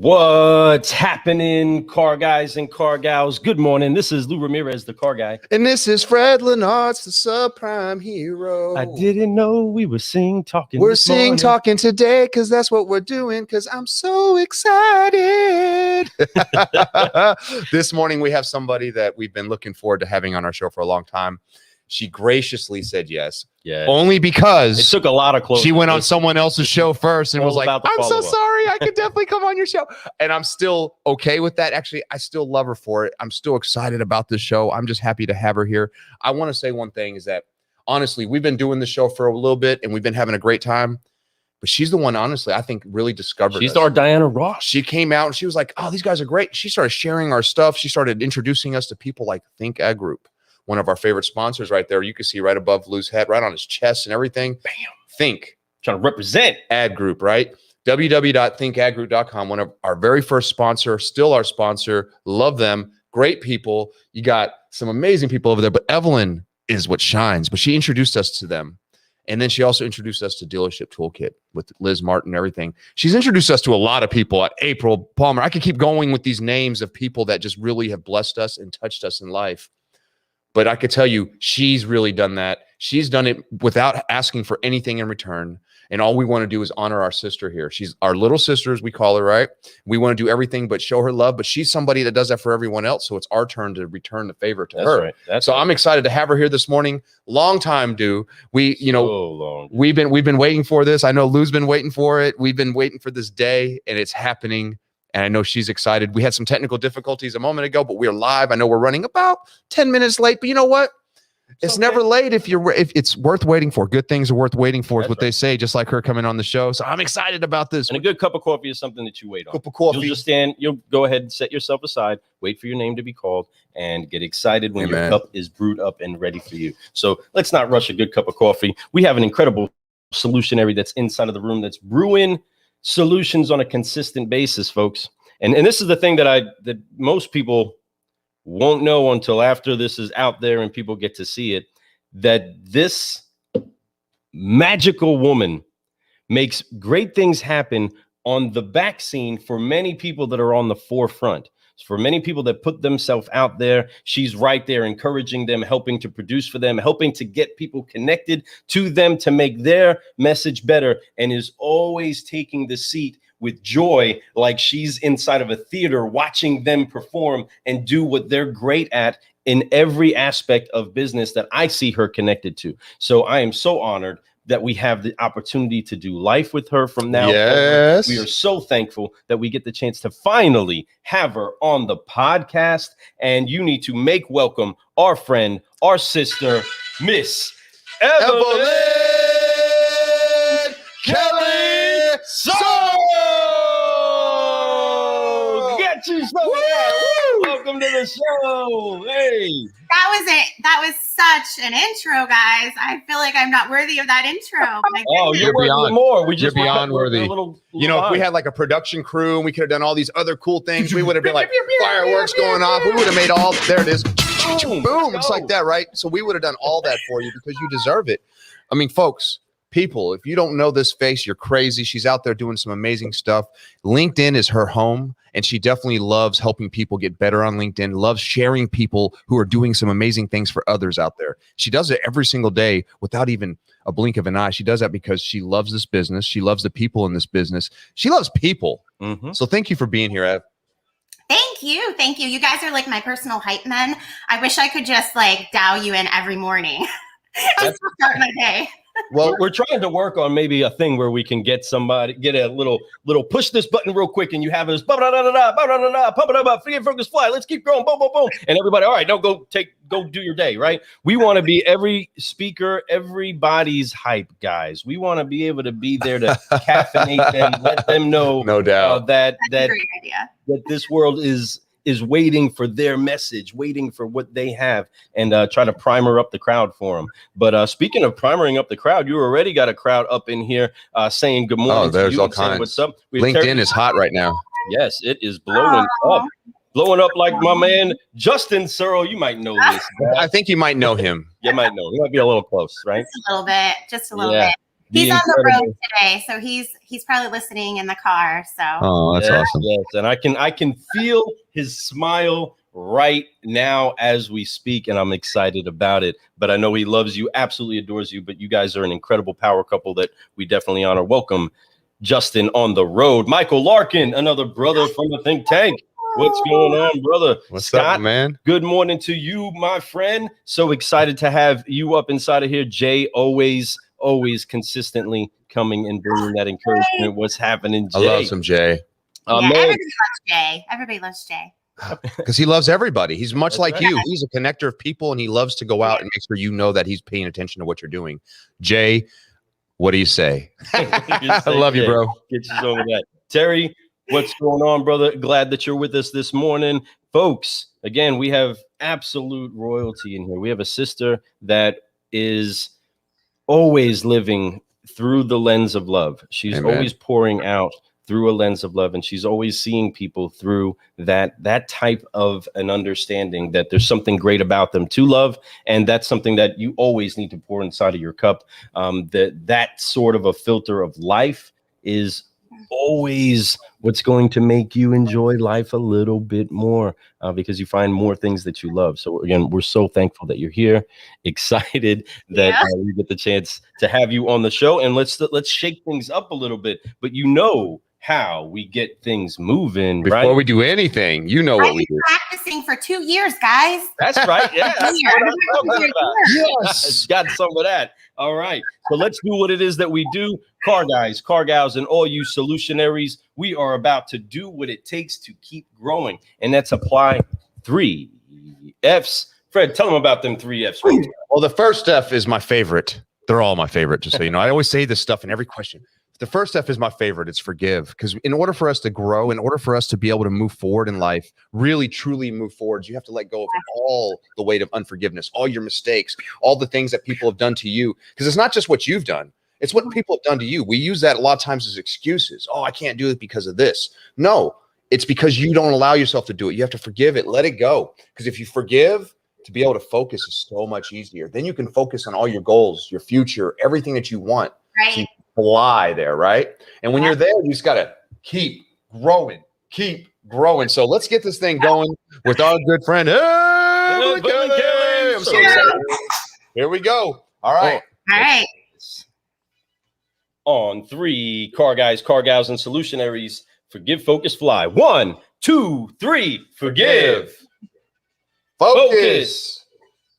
What's happening, car guys and car gals? Good morning. This is Lou Ramirez, the car guy. And this is Fred Lenartz, the subprime hero. I didn't know we were talking. We're talking today because that's what we're doing because I'm so excited. This morning, we have somebody that we've been looking forward to having on our show for a long time. She graciously said yes. Yeah. Only because it took a lot of clothes. She went on someone else's show first and was like, I'm so sorry. I could definitely come on your show. And I'm still okay with that. Actually, I still love her for it. I'm still excited about this show. I'm just happy to have her here. I want to say one thing is that, honestly, we've been doing the show for a little bit and we've been having a great time. But she's the one, honestly, I think really discovered She's us. our Diana Ross. She came out and she was like, oh, these guys are great. She started sharing our stuff. She started introducing us to people like Think Ag Group, one of our favorite sponsors right there. You can see right above Lou's head, right on his chest and everything. Bam. Think. Trying to represent Ad Group, right? www.thinkadgroup.com, one of our very first sponsor, still our sponsor. Love them. Great people. You got some amazing people over there, but Evelyn is what shines. But she introduced us to them. And then she also introduced us to Dealership Toolkit with Liz Martin and everything. She's introduced us to a lot of people. April Palmer. I could keep going with these names of people that just really have blessed us and touched us in life. But I could tell you, she's really done that. She's done it without asking for anything in return. And all we want to do is honor our sister here. She's our little sister, as we call her, right? We want to do everything but show her love. But she's somebody that does that for everyone else. So it's our turn to return the favor to her. Right. I'm excited to have her here this morning. Long time due. We've been waiting for this. I know Lou's been waiting for it. We've been waiting for this day, and it's happening. And I know she's excited. We had some technical difficulties a moment ago, but we're live. I know we're running about 10 minutes late, but you know what? It's never late if it's worth waiting for. Good things are worth waiting for is what they say, just like her coming on the show. So I'm excited about this. And a good cup of coffee is something that you wait on. Cup of coffee. You'll go ahead and set yourself aside, wait for your name to be called, and get excited when your cup is brewed up and ready for you. So let's not rush a good cup of coffee. We have an incredible solutionary that's inside of the room that's brewing solutions on a consistent basis, folks. And this is the thing that most people won't know until after this is out there and people get to see it, that this magical woman makes great things happen on the back scene for many people that are on the forefront. For many people that put themselves out there, she's right there encouraging them, helping to produce for them, helping to get people connected to them to make their message better, and is always taking the seat with joy, like she's inside of a theater watching them perform and do what they're great at in every aspect of business that I see her connected to. So I am so honored that we have the opportunity to do life with her from now on. We are so thankful that we get the chance to finally have her on the podcast. And you need to make welcome our friend, our sister, Miss Evelyn Kelly Searle. Get you some. Welcome to the show. Hey. That was it. That was such an intro, guys. I feel like I'm not worthy of that intro. You're beyond more. You're beyond worthy. If we had like a production crew and we could have done all these other cool things, we would have been like fireworks going off. We would have made all, there it is. Boom. It's like that, right? So we would have done all that for you because you deserve it. I mean, folks, people, if you don't know this face, you're crazy. She's out there doing some amazing stuff. LinkedIn is her home, and she definitely loves helping people get better on LinkedIn, loves sharing people who are doing some amazing things for others out there. She does it every single day without even a blink of an eye. She does that because she loves this business. She loves the people in this business. She loves people. So thank you for being here, Ev. Thank you. Thank you. You guys are like my personal hype men. I wish I could just like dial you in every morning. I'm still starting my day. Well, we're trying to work on maybe a thing where we can get a little push this button real quick, and you have us pump it up, free focus, fly. Let's keep growing, boom, boom, boom, and everybody. All right, now go do your day, right? We want to be every speaker, everybody's hype guys. We want to be able to be there to caffeinate them, let them know, no doubt, that's a great idea. That this world is waiting for their message, waiting for what they have, and try to primer up the crowd for them. But speaking of primering up the crowd, you already got a crowd up in here saying good morning. Oh, there's all kinds. What's up? LinkedIn is hot right now. Yes, it is blowing up. Blowing up like my man, Justin Searle. You might know this guy. I think you might know him. You might know. He might be a little close, right? Just a little bit. He's on the road today, so he's probably listening in the car. So that's awesome. Yes, and I can feel his smile right now as we speak, and I'm excited about it. But I know he loves you, absolutely adores you. But you guys are an incredible power couple that we definitely honor. Welcome, Justin, on the road. Michael Larkin, another brother from the think tank. What's going on, brother? What's Scott, up, man? Good morning to you, my friend. So excited to have you up inside of here. Jay, always consistently coming and bringing that encouragement. What's happening, Jay? I love some Jay. everybody loves Jay. Everybody loves Jay. Because he loves everybody. He's much like right. you. He's a connector of people, and he loves to go out and make sure you know that he's paying attention to what you're doing. Jay, what do you say? I love you, bro. Get you over that. Terry, what's going on, brother? Glad that you're with us this morning. Folks, again, we have absolute royalty in here. We have a sister that is always living through the lens of love. She's Amen. Always pouring out through a lens of love, and she's always seeing people through that type of an understanding that there's something great about them to love, and that's something that you always need to pour inside of your cup. That sort of a filter of life is always what's going to make you enjoy life a little bit more, because you find more things that you love. So again, we're so thankful that you're here, excited that we get the chance to have you on the show, and let's shake things up a little bit. But you know how we get things moving, right? Before we do anything, you know what we do. Practicing for 2 years, guys. That's right. Yeah, that's what I'm talking about. Yes. It's got some of that. All right. So let's do what it is that we do. Car guys, car gals, and all you solutionaries, we are about to do what it takes to keep growing. And that's apply 3 F's. Fred, tell them about them 3 F's. Right? Well, the first F is my favorite. They're all my favorite, just so you know. I always say this stuff in every question. The first F is my favorite. It's forgive. Because in order for us to grow, in order for us to be able to move forward in life, really, truly move forward, you have to let go of all the weight of unforgiveness, all your mistakes, all the things that people have done to you. Because it's not just what you've done. It's what people have done to you. We use that a lot of times as excuses. Oh, I can't do it because of this. No, it's because you don't allow yourself to do it. You have to forgive it. Let it go. Because if you forgive, to be able to focus is so much easier. Then you can focus on all your goals, your future, everything that you want. Right. So you fly there, right? And when you're there, you just got to keep growing. So let's get this thing going with our good friend. Evelyn Kelly. I'm so excited. Here we go. All right. All right. On 3, car guys, car gals, and solutionaries, forgive, focus, fly. 1, 2, 3, forgive. Focus.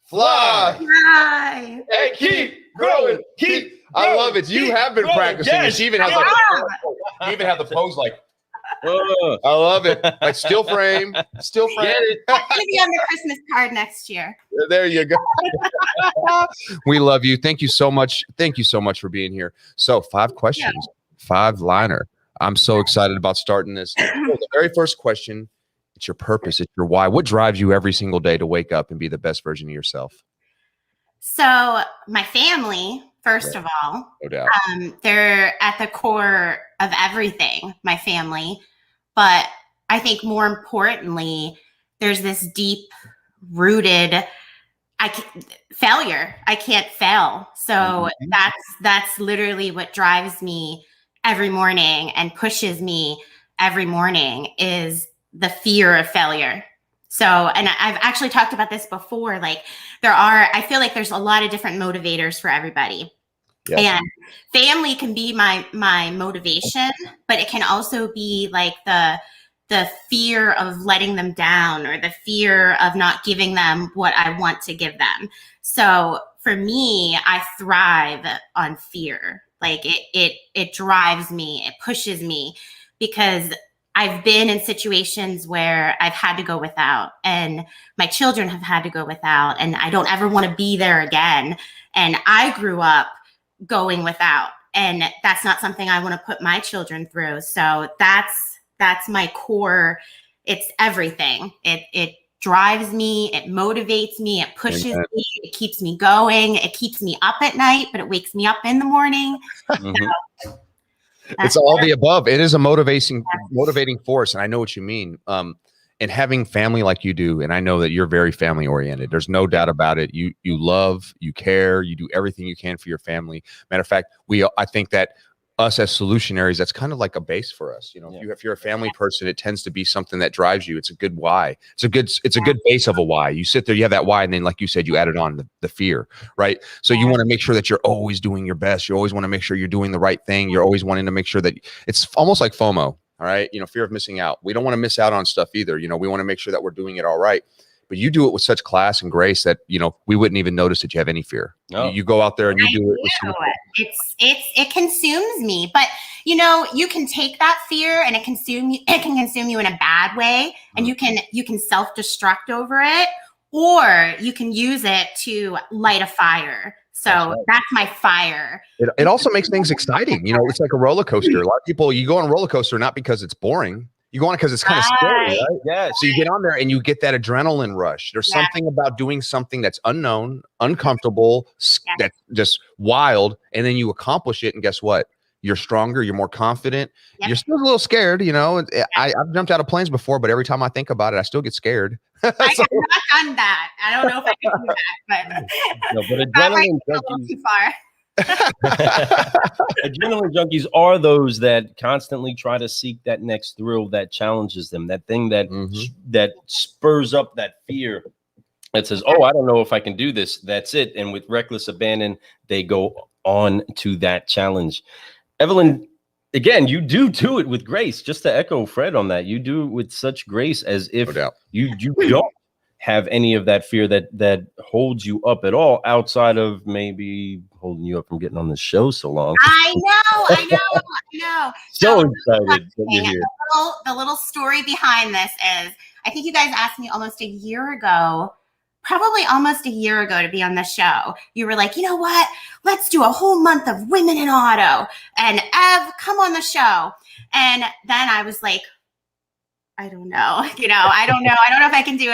Fly. Hi. And keep growing. I love it. You have been practicing. Yes. She even has the pose like. I love it. Like still frame. That's gonna be on the Christmas card next year. There you go. We love you. Thank you so much. Thank you so much for being here. So 5 questions, 5-liner. I'm so excited about starting this. The very first question, it's your purpose. It's your why. What drives you every single day to wake up and be the best version of yourself? So my family, first of all, No doubt. they're at the core of everything, my family. But I think more importantly, there's this deep rooted failure. I can't fail. So that's literally what drives me every morning and pushes me every morning is the fear of failure. So, and I've actually talked about this before, like I feel like there's a lot of different motivators for everybody. Yes. And family can be my motivation, but it can also be like the fear of letting them down or the fear of not giving them what I want to give them. So for me, I thrive on fear. Like it drives me, it pushes me because I've been in situations where I've had to go without and my children have had to go without and I don't ever want to be there again. And I grew up going without and that's not something I want to put my children through. So that's my core. It's everything. It drives me. It motivates me. It pushes me. It keeps me going. It keeps me up at night, but it wakes me up in the morning. It's all the above. It is a motivating force. And I know what you mean. and having family like you do, and I know that you're very family oriented. There's no doubt about it. You love, you care, you do everything you can for your family. Matter of fact, I think that us as solutionaries, that's kind of like a base for us. You know, if you're a family person, it tends to be something that drives you. It's a good why. It's a good base of a why. You sit there, you have that why, and then like you said, you added on the fear, right? So you want to make sure that you're always doing your best. You always want to make sure you're doing the right thing. You're always wanting to make sure that it's almost like FOMO. All right. You know, fear of missing out. We don't want to miss out on stuff either. You know, we want to make sure that we're doing it all right. But you do it with such class and grace that, you know, we wouldn't even notice that you have any fear. No. You go out there and you do it. It consumes me, but you know, you can take that fear and it can consume you in a bad way, and you can self-destruct over it, or you can use it to light a fire. So that's my fire. It also makes things exciting. You know, it's like a roller coaster. A lot of people, you go on a roller coaster not because it's boring. You go on it because it's kind of scary, right? Yeah. So you get on there and you get that adrenaline rush. There's something about doing something that's unknown, uncomfortable, that's just wild, and then you accomplish it. And guess what? You're stronger. You're more confident. You're still a little scared. You know, I've jumped out of planes before, but every time I think about it, I still get scared. I have not done that. I don't know if I can do that, but no, but adrenaline junkies. Too far. Adrenaline junkies are those that constantly try to seek that next thrill that challenges them, that thing that that spurs up that fear that says, oh, I don't know if I can do this. That's it. And with reckless abandon, they go on to that challenge. Evelyn, again, you do it with grace. Just to echo Fred on that, you do it with such grace, as if you don't have any of that fear that holds you up at all, outside of maybe holding you up from getting on the show so long. I know. So excited that you're here. The little story behind this is, I think you guys asked me almost a year ago, to be on the show. You were like, you know what? Let's do a whole month of women in auto, and Ev, come on the show. And then I was like, I don't know. You know, I don't know. I don't know if I can do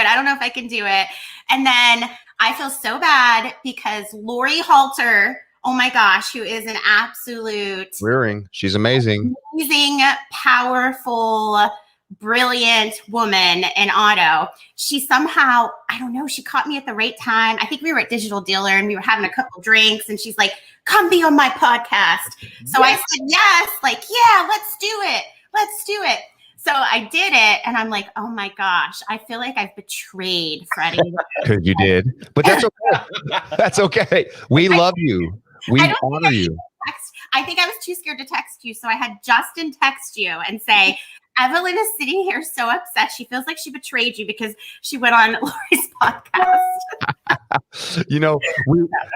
it. And then I feel so bad because Lori Halter, oh my gosh, who is an absolute rearing. She's amazing, powerful, brilliant woman in auto. She somehow, I don't know, she caught me at the right time. I think we were at Digital Dealer and we were having a couple drinks, and she's like, come be on my podcast. So I said, yes, like, yeah, let's do it. So I did it, and I'm like, oh my gosh, I feel like I've betrayed Freddie. Because you did, but that's okay. That's okay. We love you. We honor you. I think I was too scared to text you, so I had Justin text you and say, Evelyn is sitting here so upset. She feels like she betrayed you because she went on Lori's podcast. You know,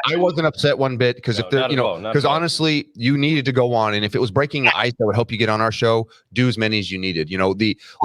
I wasn't upset one bit because honestly, you needed to go on, and if it was breaking the ice that would help you get on our show, do as many as you needed. You know,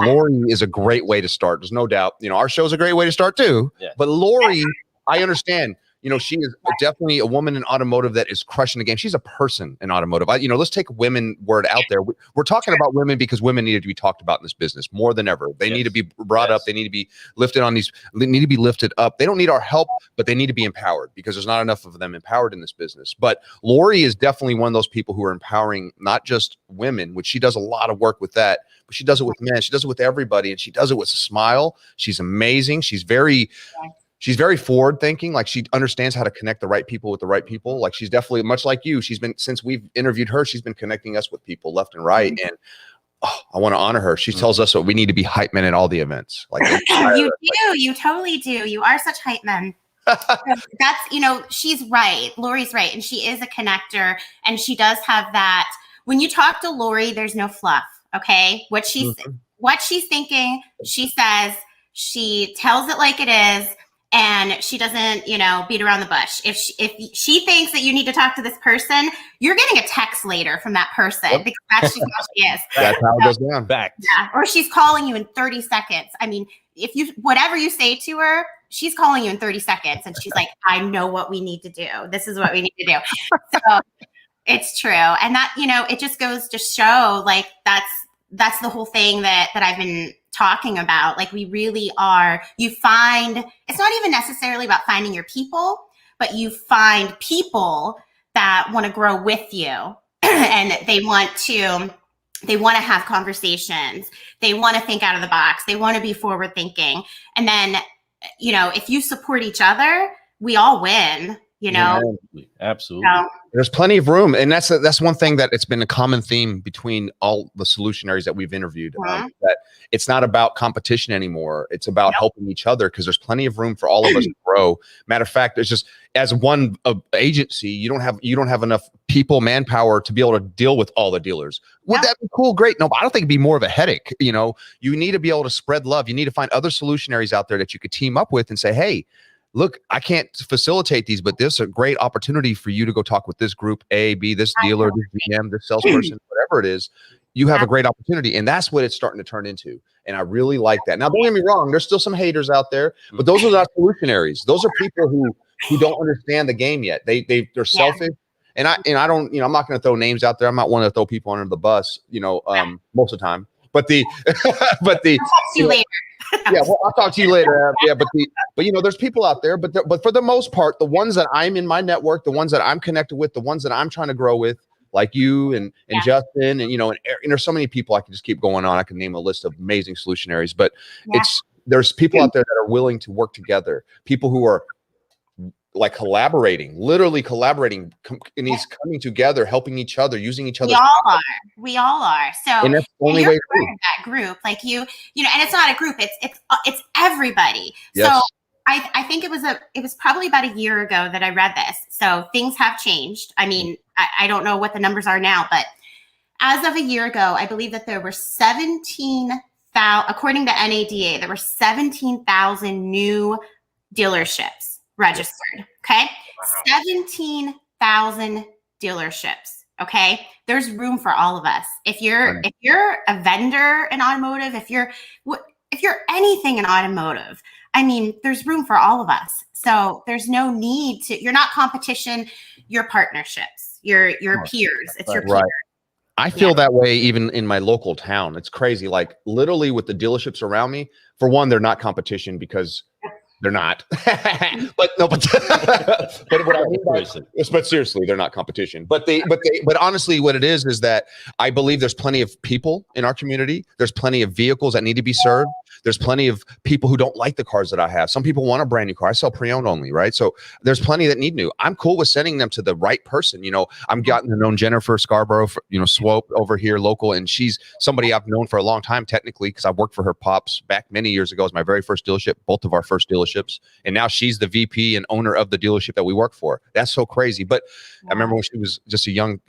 Lori is a great way to start. There's no doubt. You know, our show is a great way to start too. Yeah. But Lori, I understand. You know, she is definitely a woman in automotive that is crushing the game. She's a person in automotive. Let's take women word out there. We're talking about women because women needed to be talked about in this business more than ever. They need to be brought up. They need to be lifted up. They don't need our help, but they need to be empowered because there's not enough of them empowered in this business. But Lori is definitely one of those people who are empowering not just women, which she does a lot of work with that, but she does it with men. She does it with everybody, and she does it with a smile. She's amazing. She's very forward thinking. Like, she understands how to connect the right people with the right people. Like, she's definitely much like you. Since we've interviewed her, she's been connecting us with people left and right. And I want to honor her. She tells us that we need to be hype men at all the events. Like, you totally do. You are such hype men. That's, she's right. Lori's right. And she is a connector, and she does have that. When you talk to Lori, there's no fluff. Okay. What she's thinking, she says, she tells it like it is. And she doesn't, beat around the bush. If she thinks that you need to talk to this person, you're getting a text later from that person because that's just how she is. That's how it goes down. Back. Yeah. Or she's calling you in 30 seconds. I mean, whatever you say to her, she's calling you in 30 seconds, and she's like, I know what we need to do. This is what we need to do. So it's true. And that, it just goes to show, like, that's the whole thing that I've been talking about. Like, we really are, it's not even necessarily about finding your people, but you find people that want to grow with you and they want to They want to have conversations. They want to think out of the box. They want to be forward thinking. And then, if you support each other, we all win, Absolutely. So, there's plenty of room. And that's one thing that it's been a common theme between all the solutionaries that we've interviewed, that it's not about competition anymore. It's about helping each other, because there's plenty of room for all of us to grow. Matter of fact, there's just, as one agency, you don't have enough people, manpower to be able to deal with all the dealers. Would that be cool? Great. No, but I don't think it'd be more of a headache. You need to be able to spread love. You need to find other solutionaries out there that you could team up with and say, hey, look, I can't facilitate these, but this is a great opportunity for you to go talk with this group A, B, this dealer, this GM, this salesperson, whatever it is. You have a great opportunity. And that's what it's starting to turn into. And I really like that. Now, don't get me wrong. There's still some haters out there, but those are not solutionaries. Those are people who don't understand the game yet. They're selfish. And I don't, I'm not going to throw names out there. I'm not one to throw people under the bus, most of the time. But see you later. Yeah, well, I'll talk to you later. Yeah, but there's people out there, but for the most part, the ones that I'm in my network, the ones that I'm connected with, the ones that I'm trying to grow with, like you and Justin, and there's so many people. I can just keep going on. I can name a list of amazing solutionaries, but there's people out there that are willing to work together. People who are like literally collaborating, and he's coming together, helping each other, using each other. We all are. So, and that's the only way to be that group, like and it's not a group. It's everybody. Yes. So I think it was probably about a year ago that I read this. So things have changed. I mean, I don't know what the numbers are now, but as of a year ago, I believe that there were 17,000, according to NADA, there were 17,000 new dealerships registered. Okay. Wow. 17,000 dealerships. Okay. There's room for all of us. If you're a vendor in automotive, if you're anything in automotive, I mean, there's room for all of us. So there's no need you're not competition, you're partnerships, your peers. It's your peers. Right. I feel that way even in my local town. It's crazy. Like literally with the dealerships around me, for one, they're not competition because they're not. but seriously, they're not competition. But honestly, what it is that I believe there's plenty of people in our community. There's plenty of vehicles that need to be served. There's plenty of people who don't like the cars that I have. Some people want a brand new car. I sell pre-owned only, right? So there's plenty that need new. I'm cool with sending them to the right person. I'm gotten to know Jennifer Scarborough, Swope over here local, and she's somebody I've known for a long time technically because I worked for her pops back many years ago. It was my very first dealership, both of our first dealerships, and now she's the VP and owner of the dealership that we work for. That's so crazy. But I remember when she was just a young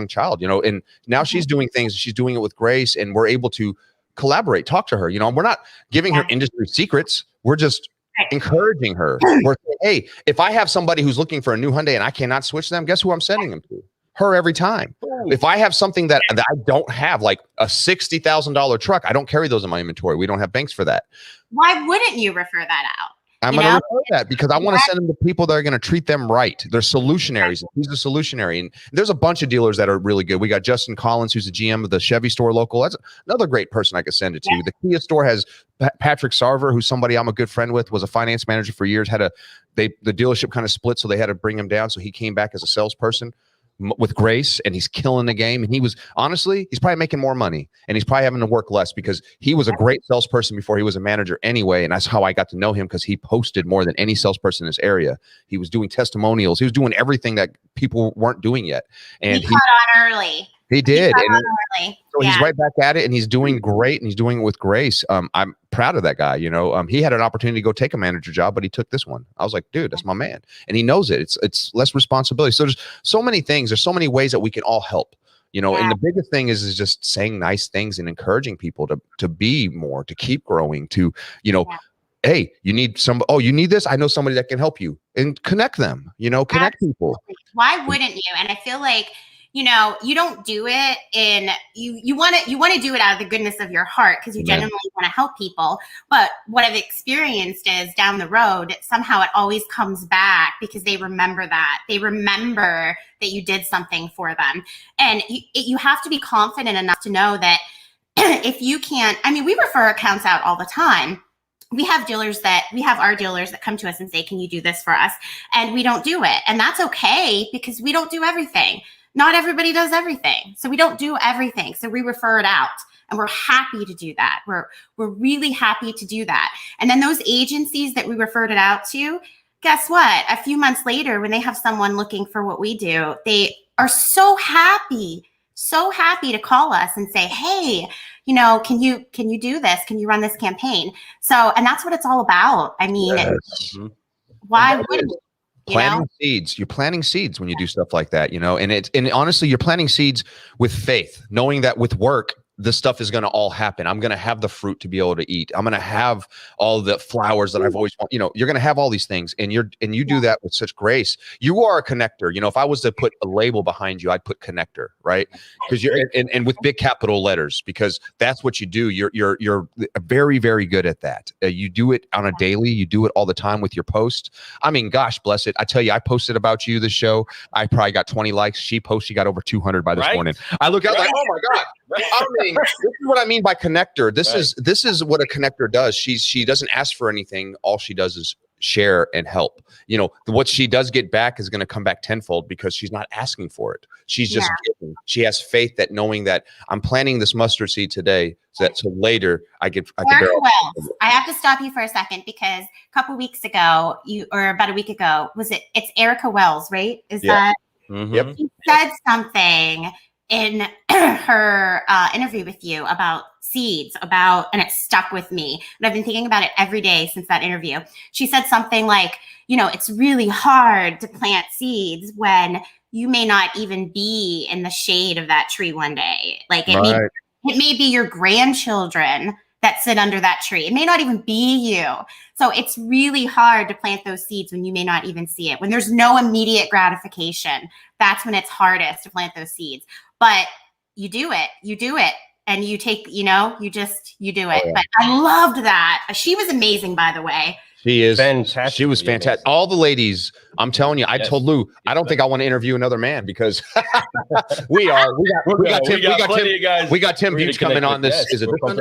child, and now she's doing things. She's doing it with grace, and we're able to collaborate, talk to her. We're not giving her industry secrets. We're just encouraging her. We're saying, hey, if I have somebody who's looking for a new Hyundai and I cannot switch them, guess who I'm sending them to? Her every time. If I have something that I don't have, like a $60,000 truck, I don't carry those in my inventory. We don't have banks for that. Why wouldn't you refer that out? I'm going to refer that because I want to send them to people that are going to treat them right. They're solutionaries. He's a solutionary. And there's a bunch of dealers that are really good. We got Justin Collins, who's the GM of the Chevy store local. That's another great person I could send it to. The Kia store has Patrick Sarver, who's somebody I'm a good friend with, was a finance manager for years. The dealership kind of split, so they had to bring him down. So he came back as a salesperson with grace, and he's killing the game. And he's probably making more money, and he's probably having to work less because he was a great salesperson before he was a manager anyway. And that's how I got to know him, because he posted more than any salesperson in this area. He was doing testimonials. He was doing everything that people weren't doing yet. And he caught on early. He did. So he's right back at it, and he's doing great, and he's doing it with grace. I'm proud of that guy. He had an opportunity to go take a manager job, but he took this one. I was like, dude, that's my man. And he knows it. It's less responsibility. So there's so many things. There's so many ways that we can all help. And the biggest thing is just saying nice things and encouraging people to be more, to keep growing, to, hey, you need you need this. I know somebody that can help you, and connect them, connect people. Why wouldn't you? And I feel like, you don't do it you want to do it out of the goodness of your heart because you genuinely want to help people. But what I've experienced is down the road, somehow it always comes back because they remember that. They remember that you did something for them. And you have to be confident enough to know that if you can't, we refer accounts out all the time. We have our dealers that come to us and say, can you do this for us? And we don't do it. And that's okay because we don't do everything. not everybody does everything. So we don't do everything. So we refer it out. And we're happy to do that. We're really happy to do that. And then those agencies that we referred it out to, guess what? A few months later, when they have someone looking for what we do, they are so happy to call us and say, hey, can you do this? Can you run this campaign? So, and that's what it's all about. I mean, why wouldn't you? Planting seeds. You're planting seeds when you do stuff like that, and honestly, you're planting seeds with faith, knowing that with work, this stuff is going to all happen. I'm going to have the fruit to be able to eat. I'm going to have all the flowers that I've always wanted. You're going to have all these things, and you do that with such grace. You are a connector. If I was to put a label behind you, I'd put connector, right? Because you're and with big capital letters, because that's what you do. You're very, very good at that. You do it on a daily. You do it all the time with your post. I mean, gosh bless it. I tell you, I posted about you, the show. I probably got 20 likes. She got over 200 by this morning. I look out like, oh my God. I mean, this is what I mean by connector. This is what a connector does. She doesn't ask for anything. All she does is share and help. What she does get back is going to come back tenfold because she's not asking for it. She's just giving. She has faith that knowing that I'm planting this mustard seed today, so later I can Erica Wells. I have to stop you for a second because a couple weeks ago, or about a week ago, it's Erica Wells, right? Is that? Yep. She said something in her interview with you about seeds, and it stuck with me. And I've been thinking about it every day since that interview. She said something like, it's really hard to plant seeds when you may not even be in the shade of that tree one day. Like it may be your grandchildren that sit under that tree. It may not even be you. So it's really hard to plant those seeds when you may not even see it. When there's no immediate gratification, that's when it's hardest to plant those seeds. But you do it. And you take, you do it. Oh, yeah. But I loved that. She was amazing, by the way. She is fantastic. She was fantastic. All the ladies, I'm telling you, I told Lou, I don't think I want to interview another man because we got Tim Beach coming on this. Is it Tim?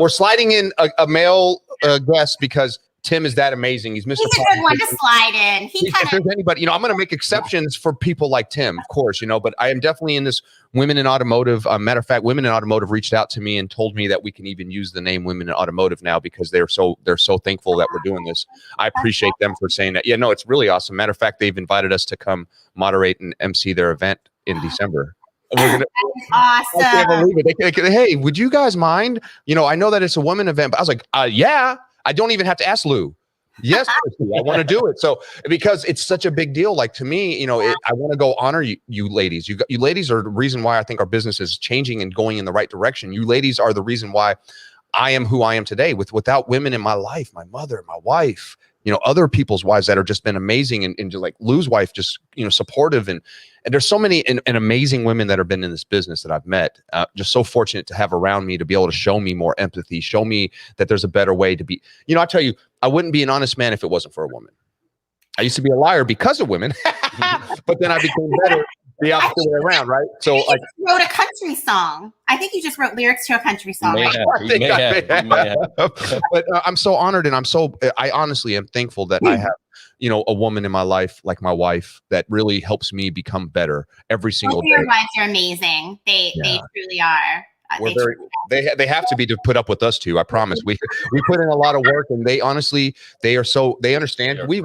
We're sliding in a male guest because Tim is that amazing. He's Mr. He's a good one to slide in. If there's anybody, I'm going to make exceptions for people like Tim, of course, but I am definitely in this women in automotive. Matter of fact, women in automotive reached out to me and told me that we can even use the name women in automotive now because they're so thankful that we're doing this. I appreciate them for saying that. Yeah, no, it's really awesome. Matter of fact, they've invited us to come moderate and MC their event in December. Awesome. I can't believe it. Hey, would you guys mind? I know that it's a woman event, but I was like, yeah. I don't even have to ask Lou. Yes, I want to do it. So because it's such a big deal, like to me, I want to go honor you ladies. You ladies are the reason why I think our business is changing and going in the right direction. You ladies are the reason why I am who I am today. Without women in my life, my mother, my wife, other people's wives that have just been amazing, and like Lou's wife, just supportive, and there's so many and amazing women that have been in this business that I've met. Just so fortunate to have around me to be able to show me more empathy, show me that there's a better way to be. I tell you, I wouldn't be an honest man if it wasn't for a woman. I used to be a liar because of women, but then I became better the opposite way around, right? So I wrote a country song. I think you just wrote lyrics to a country song. But I'm so honored, and I honestly am thankful that I have, a woman in my life like my wife that really helps me become better every single day. Your wives are amazing. They truly are. They have to be to put up with us too. I promise. We put in a lot of work, and they honestly they understand. We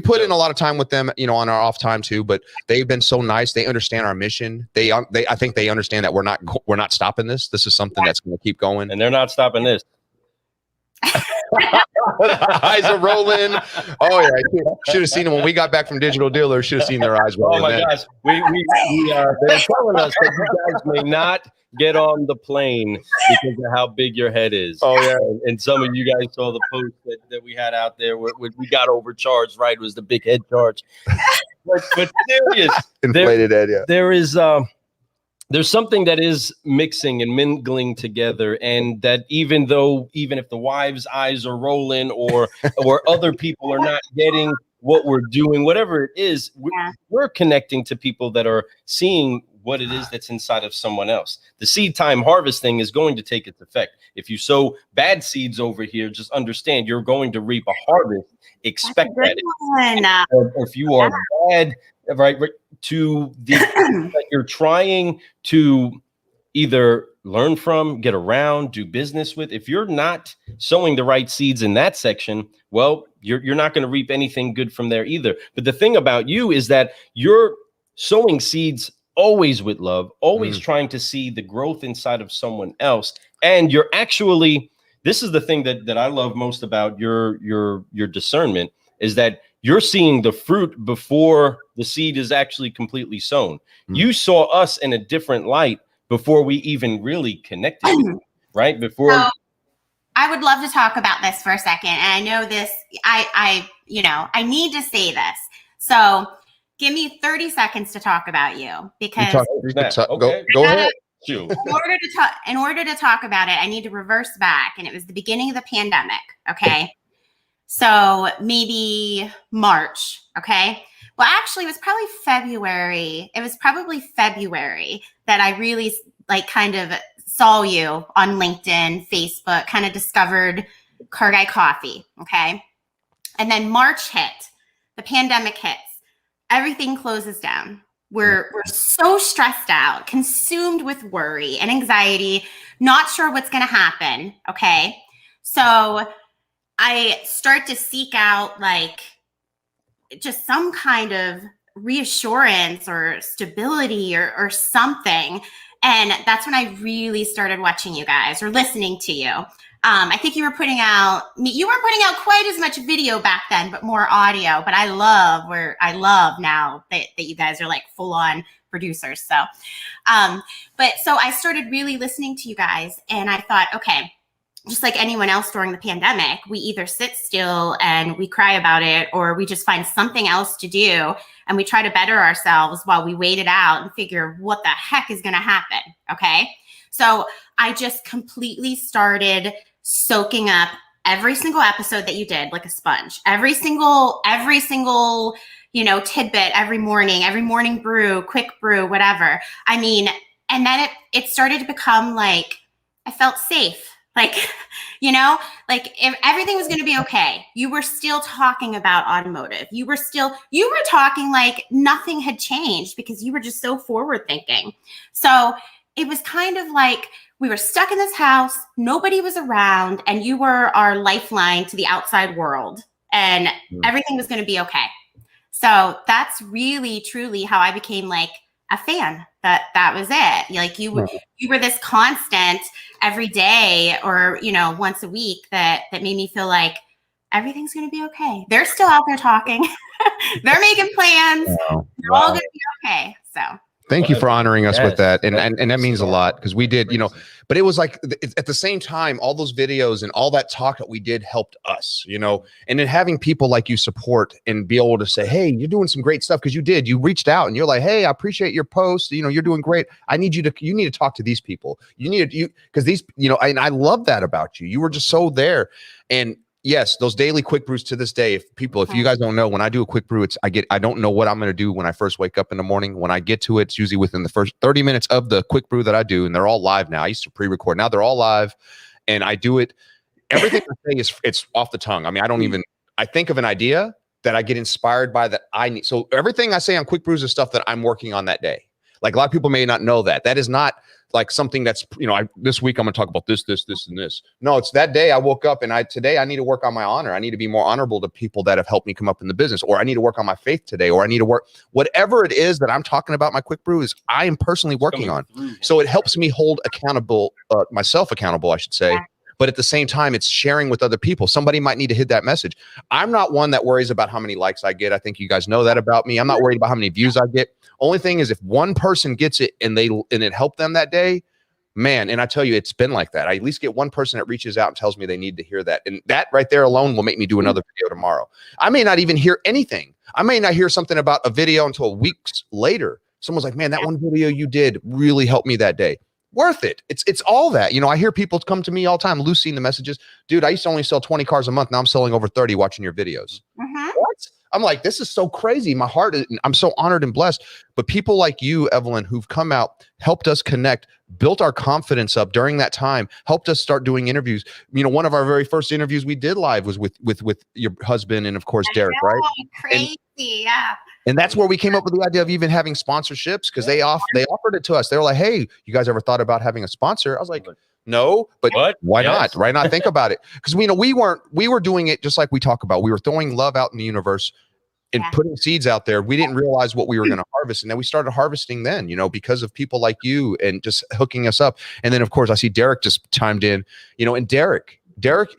put in a lot of time with them, on our off time too. But they've been so nice. They understand our mission. I think they understand that we're not stopping this. This is something that's going to keep going, and they're not stopping this. Eyes are rolling. Oh yeah, should have seen them when we got back from Digital Dealer. Should have seen their eyes rolling. Oh my gosh, they're telling us that you guys may not get on the plane because of how big your head is. Oh yeah, and some of you guys saw the post that we had out there where we got overcharged. Right, it was the big head charge. but serious, inflated head. Yeah, there is. There's something that is mixing and mingling together, and that even if the wives' eyes are rolling or other people are not getting what we're doing, whatever it is, we're connecting to people that are seeing what it is that's inside of someone else. The seed time harvesting is going to take its effect. If you sow bad seeds over here, just understand you're going to reap a harvest. Expect that. Or if you are bad, right, to the that you're trying to either learn from, get around, do business with, if you're not sowing the right seeds in that section, well, you're not going to reap anything good from there either. But the thing about you is that you're sowing seeds always with love, always trying to see the growth inside of someone else. And you're actually, this is the thing that I love most about your discernment, is that you're seeing the fruit before the seed is actually completely sown. You saw us in a different light before we even really connected, right? Before. So, I would love to talk about this for a second. And I know this, I need to say this. So give me 30 seconds to talk about you, because go ahead. In order to talk about it, I need to reverse back. And it was the beginning of the pandemic. Okay. So maybe March. Okay. Well, actually, it was probably February. It was probably February that I really kind of saw you on LinkedIn, Facebook, kind of discovered Car Guy Coffee. Okay. And then March hit, the pandemic hits, everything closes down. We're so stressed out, consumed with worry and anxiety, not sure what's going to happen. Okay. So I start to seek out just some kind of reassurance or stability or something. And that's when I really started watching you guys or listening to you. I think you weren't putting out quite as much video back then, but more audio. But I love now that you guys are full on producers. So, so I started really listening to you guys, and I thought, okay, just like anyone else during the pandemic, we either sit still and we cry about it, or we just find something else to do and we try to better ourselves while we wait it out and figure what the heck is going to happen. Okay. So I just completely started soaking up every single episode that you did like a sponge, every single, tidbit, every morning brew, quick brew, whatever. I mean, and then it started to become I felt safe. If everything was going to be okay, you were still talking about automotive. You were talking like nothing had changed because you were just so forward thinking. So it was kind of like we were stuck in this house, nobody was around, and you were our lifeline to the outside world, and everything was going to be okay. So that's really, truly how I became a fan. That was it. You were this constant every day or, once a week that made me feel like everything's going to be okay. They're still out there talking. They're making plans. Wow. They're all going to be okay. So thank you for honoring us with that. And that means a lot, because we did, but it was at the same time, all those videos and all that talk that we did helped us, and then having people like you support and be able to say, hey, you're doing some great stuff, because you reached out and you're like, hey, I appreciate your post. You're doing great. You need to talk to these people. Because these, and I love that about you. You were just so there. And yes, those daily quick brews to this day, if you guys don't know, when I do a quick brew, I don't know what I'm going to do when I first wake up in the morning. When I get to it, it's usually within the first 30 minutes of the quick brew that I do. And they're all live now. I used to pre-record. Now they're all live, and I do it. Everything I say it's off the tongue. I mean, I think of an idea that I get inspired by that I need. So everything I say on quick brews is stuff that I'm working on that day. A lot of people may not know that. That is not something that's, this week I'm going to talk about this, and this. No, it's that day I woke up and today I need to work on my honor. I need to be more honorable to people that have helped me come up in the business, or I need to work on my faith today, or I need to work, whatever it is that I'm talking about, my quick brew is I am personally working on. So it helps me hold myself accountable, I should say. But at the same time, it's sharing with other people. Somebody might need to hit that message. I'm not one that worries about how many likes I get. I think you guys know that about me. I'm not worried about how many views I get. Only thing is, if one person gets it and it helped them that day, man, and I tell you, it's been like that. I at least get one person that reaches out and tells me they need to hear that. And that right there alone will make me do another video tomorrow. I may not even hear anything. I may not hear something about a video until weeks later. Someone's like, man, that one video you did really helped me that day. Worth it. It's all that. I hear people come to me all the time, Lucy, in the messages. Dude, I used to only sell 20 cars a month. Now I'm selling over 30 watching your videos. What? I'm like, this is so crazy. My heart is, I'm so honored and blessed. But people like you, Evelyn, who've come out, helped us connect, built our confidence up during that time, helped us start doing interviews. You know, one of our very first interviews we did live was with your husband and of course Derek, right? Crazy, yeah. And that's where we came up with the idea of even having sponsorships, because they offered it to us. They were like, hey, you guys ever thought about having a sponsor? I was like, no, but what? Why not? Why not think about it? Because we were doing it just like we talk about. We were throwing love out in the universe and putting seeds out there. We didn't realize what we were going to harvest. And then we started harvesting then, you know, because of people like you and just hooking us up. And then of course I see Derek just chimed in, you know, and Derek,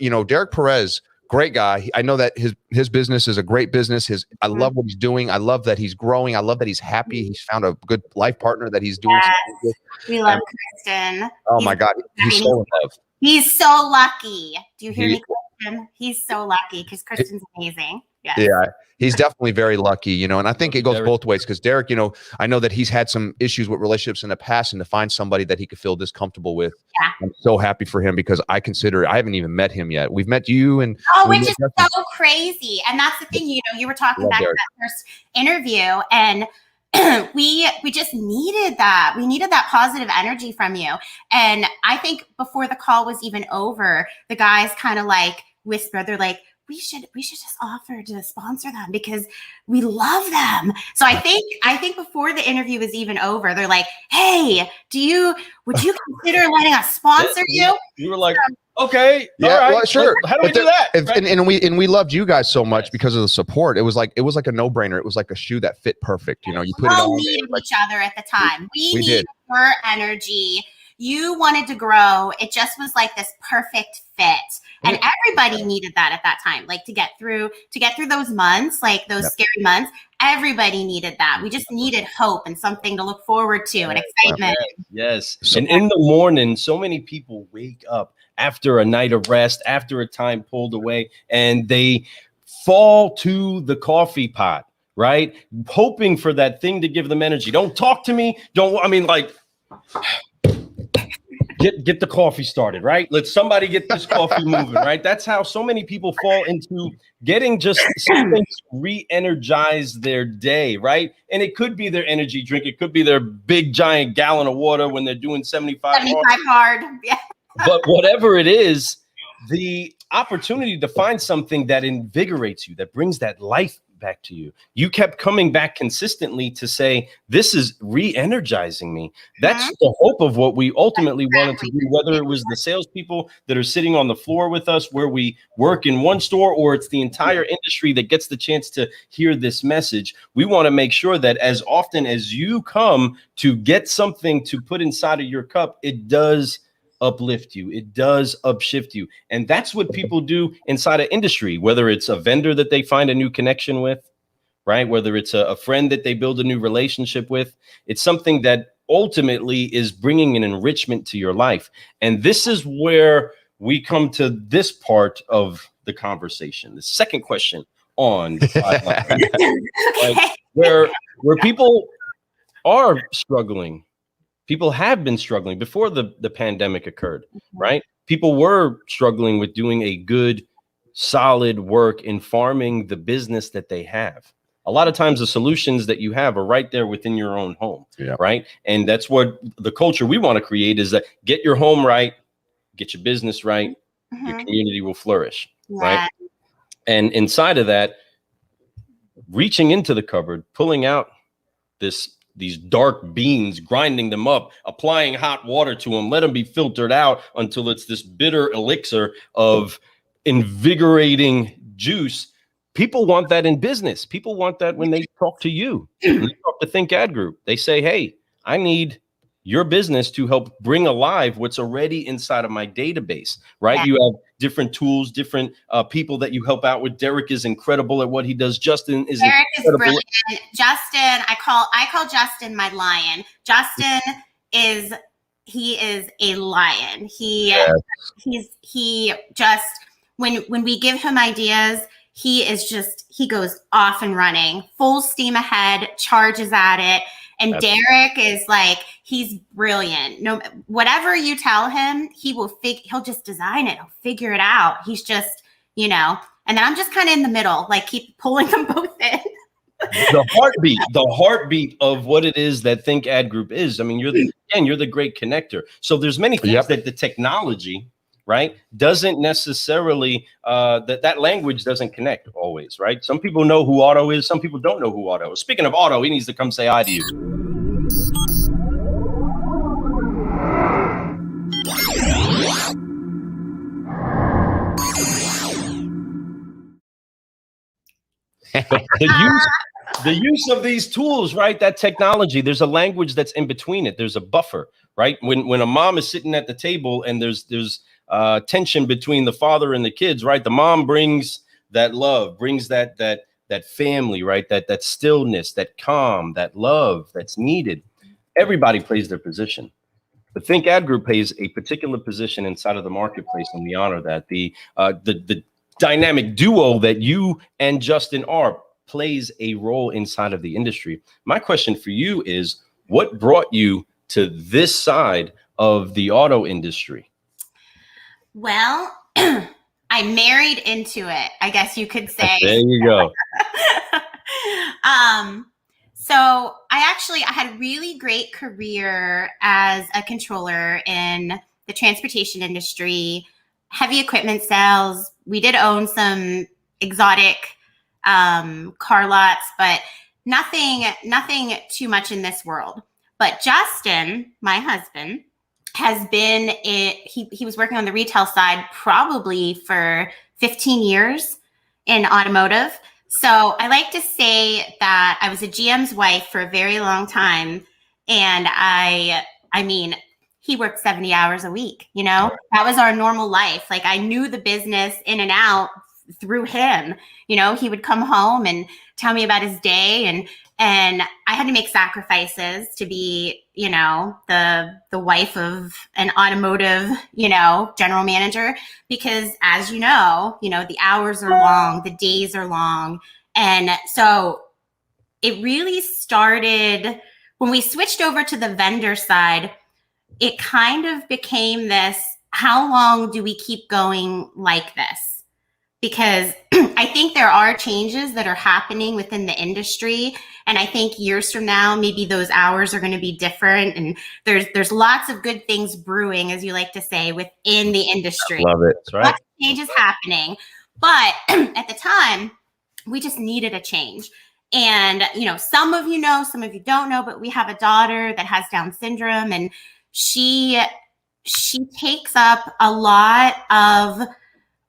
you know, Derek Perez, great guy. I know that his business is a great business. I love what he's doing. I love that he's growing. I love that he's happy. He's found a good life partner that he's doing. Yes. With. We love Kristen. Oh my God. He's so in love. He's so lucky. Do you hear me, Kristen? He's so lucky because Kristen's amazing. Yes. Yeah. He's definitely very lucky, you know, and I think it goes both ways because Derek, you know, I know that he's had some issues with relationships in the past, and to find somebody that he could feel this comfortable with, I'm so happy for him because I haven't even met him yet. We've met you, and which is so crazy. And that's the thing, you know, you were talking back in that first interview, and we just needed that. We needed that positive energy from you. And I think before the call was even over, the guys kind of like whispered, they're like, we should just offer to sponsor them because we love them. So I think before the interview was even over, they're like, hey, would you consider letting us sponsor you? You were like, okay, yeah, all right, well, sure. How do we do that? And we loved you guys so much because of the support. It was like a no-brainer. It was like a shoe that fit perfect. You know, you put it on. We needed each other at the time. We needed your energy. You wanted to grow. It just was like this perfect fit. And everybody needed that at that time, like to get through those months, like those scary months. Everybody needed that. We just needed hope and something to look forward to and excitement. Yes. And in the morning, so many people wake up after a night of rest, after a time pulled away, and they fall to the coffee pot, right? Hoping for that thing to give them energy. Don't talk to me. Get the coffee started, right? Let somebody get this coffee moving, right? That's how so many people fall into getting just something to re-energize their day, right? And it could be their energy drink. It could be their big giant gallon of water when they're doing 75 hard. Yeah. But whatever it is, the opportunity to find something that invigorates you, that brings that life back to you. You kept coming back consistently to say, this is re-energizing me. That's the hope of what we ultimately wanted to do, whether it was the salespeople that are sitting on the floor with us where we work in one store, or it's the entire industry that gets the chance to hear this message. We want to make sure that as often as you come to get something to put inside of your cup, it does uplift you. It does upshift you. And that's what people do inside of industry, whether it's a vendor that they find a new connection with, right? Whether it's a friend that they build a new relationship with. It's something that ultimately is bringing an enrichment to your life. And this is where we come to this part of the conversation. The second question on the 5 line, right? where people are struggling. People have been struggling before the pandemic occurred, right? People were struggling with doing a good, solid work in farming the business that they have. A lot of times the solutions that you have are right there within your own home, right? And that's what the culture we want to create is that get your home right, get your business right, your community will flourish, right? And inside of that, reaching into the cupboard, pulling out these dark beans, grinding them up, applying hot water to them, let them be filtered out until it's this bitter elixir of invigorating juice. People want that in business. People want that when they talk to you. When they talk to Think Ad Group. They say, hey, I need your business to help bring alive what's already inside of my database, right? Yeah. You have different tools, different people that you help out with. Derek is incredible at what he does. Justin is brilliant. Justin, I call Justin my lion. Justin is a lion. He just when we give him ideas, he goes off and running, full steam ahead, charges at it. And Derek is like, he's brilliant. No, whatever you tell him, he'll just design it. He'll figure it out. He's just, And then I'm just kind of in the middle, like keep pulling them both in. The heartbeat of what it is that Think Ad Group is. I mean, you're the great connector. So there's many things that the technology, right, doesn't necessarily, that language doesn't connect always, right? Some people know who Otto is. Some people don't know who Otto is. Speaking of Otto, he needs to come say hi to you. The use of these tools, right? That technology, there's a language that's in between it. There's a buffer, right? When a mom is sitting at the table and there's tension between the father and the kids, right? The mom brings that love, brings that family, right? That stillness, that calm, that love that's needed. Everybody plays their position. The Think Ad Group plays a particular position inside of the marketplace, and we honor that. The dynamic duo that you and Justin are plays a role inside of the industry. My question for you is, what brought you to this side of the auto industry? Well, I married into it, I guess you could say. There you go. So I had a really great career as a controller in the transportation industry, heavy equipment sales. We did own some exotic car lots, but nothing too much in this world. But Justin, my husband, has been he was working on the retail side probably for 15 years in automotive. So I like to say that I was a GM's wife for a very long time. And I mean, he worked 70 hours a week, you know, that was our normal life. Like I knew the business in and out through him. You know, he would come home and tell me about his day, and I had to make sacrifices to be, you know, the wife of an automotive, you know, general manager, because as you know, the hours are long, the days are long. And so it really started when we switched over to the vendor side. It kind of became this, how long do we keep going like this? Because I think there are changes that are happening within the industry. And I think years from now, maybe those hours are going to be different. And there's lots of good things brewing, as you like to say, within the industry. Love it. That's right. Lots of changes happening. But at the time, we just needed a change. And, some of you know, some of you don't know, but we have a daughter that has Down syndrome, and she takes up a lot of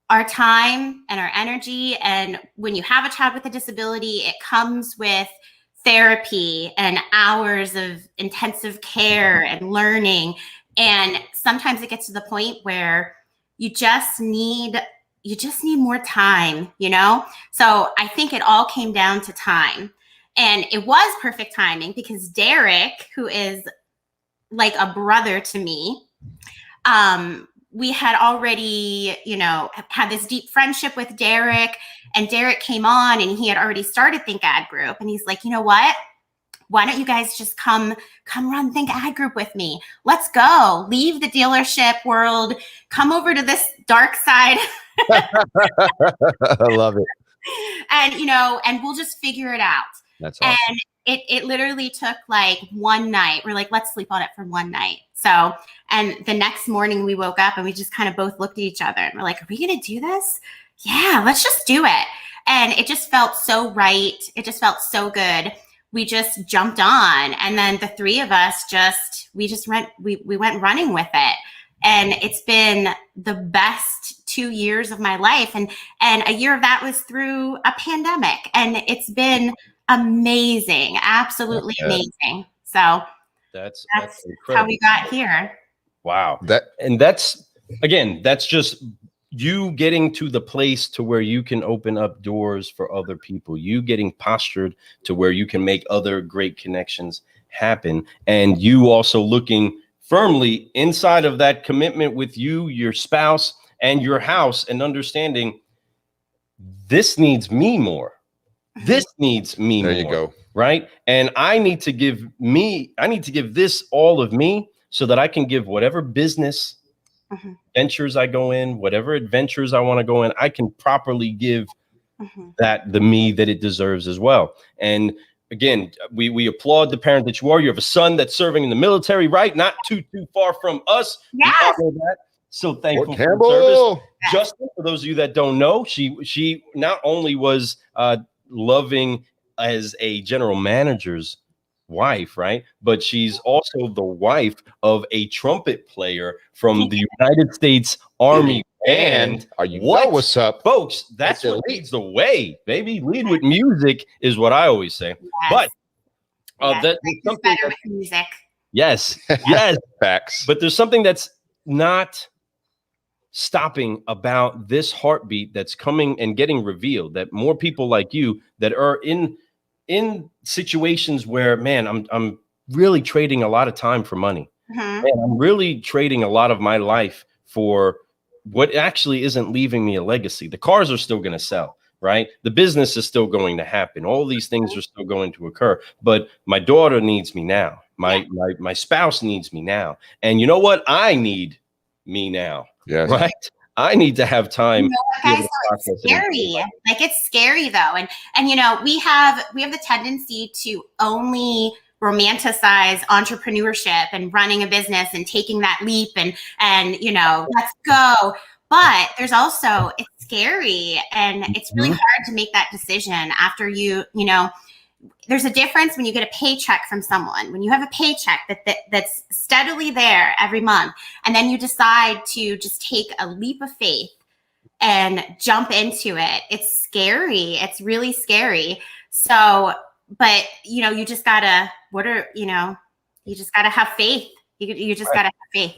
our time and our energy. And when you have a child with a disability, it comes with therapy and hours of intensive care and learning. And sometimes it gets to the point where you just need more time, So I think it all came down to time. And it was perfect timing because Derek, who is like a brother to me, we had already, had this deep friendship with Derek, and Derek came on and he had already started Think Ad Group. And he's like, you know what? Why don't you guys just come run Think Ad Group with me? Let's go. Leave the dealership world. Come over to this dark side. I love it. And, and we'll just figure it out. That's awesome. And it literally took like one night. We're like, let's sleep on it for one night. So, and the next morning we woke up and we just kind of both looked at each other and we're like, are we going to do this? Yeah, let's just do it. And it just felt so right. It just felt so good. We just jumped on, and then the three of us we went running with it. And it's been the best 2 years of my life. And a year of that was through a pandemic, and it's been amazing. Absolutely amazing. So that's how we got here. Wow. That's just you getting to the place to where you can open up doors for other people, you getting postured to where you can make other great connections happen. And you also looking firmly inside of that commitment with you, your spouse, and your house, and understanding this needs me more. This needs me more. There you go. Right. And I need to give this all of me so that I can give whatever business ventures I go in, whatever adventures I want to go in, I can properly give that the me that it deserves as well. And again, we applaud the parent that you are. You have a son that's serving in the military, right? Not too far from us. Yes. We all know that. So thankful for the service. Justin, for those of you that don't know, she not only was loving as a general manager's wife, right? But she's also the wife of a trumpet player from the United States Army band. What's up, folks? That's what leads the way, baby. Lead with music is what I always say. Yes. But that's something better with music. Yes, facts. But there's something that's not stopping about this heartbeat that's coming and getting revealed, that more people like you that are in situations where, man, I'm really trading a lot of time for money. Man, I'm really trading a lot of my life for what actually isn't leaving me a legacy. The cars are still going to sell, right? The business is still going to happen. All these things are still going to occur. But my daughter needs me now. My spouse needs me now. And you know what? I need me now. Yes. Right? I need to have time. You know what, guys, it's scary. Like, it's scary though. And you know, we have the tendency to only romanticize entrepreneurship and running a business and taking that leap and you know, let's go. But there's also, it's scary and it's really hard to make that decision after you know, there's a difference when you get a paycheck from someone, when you have a paycheck that's steadily there every month, and then you decide to just take a leap of faith and jump into it. It's scary. It's really scary. So, but you know, you just gotta, you just gotta have faith. You just gotta have faith.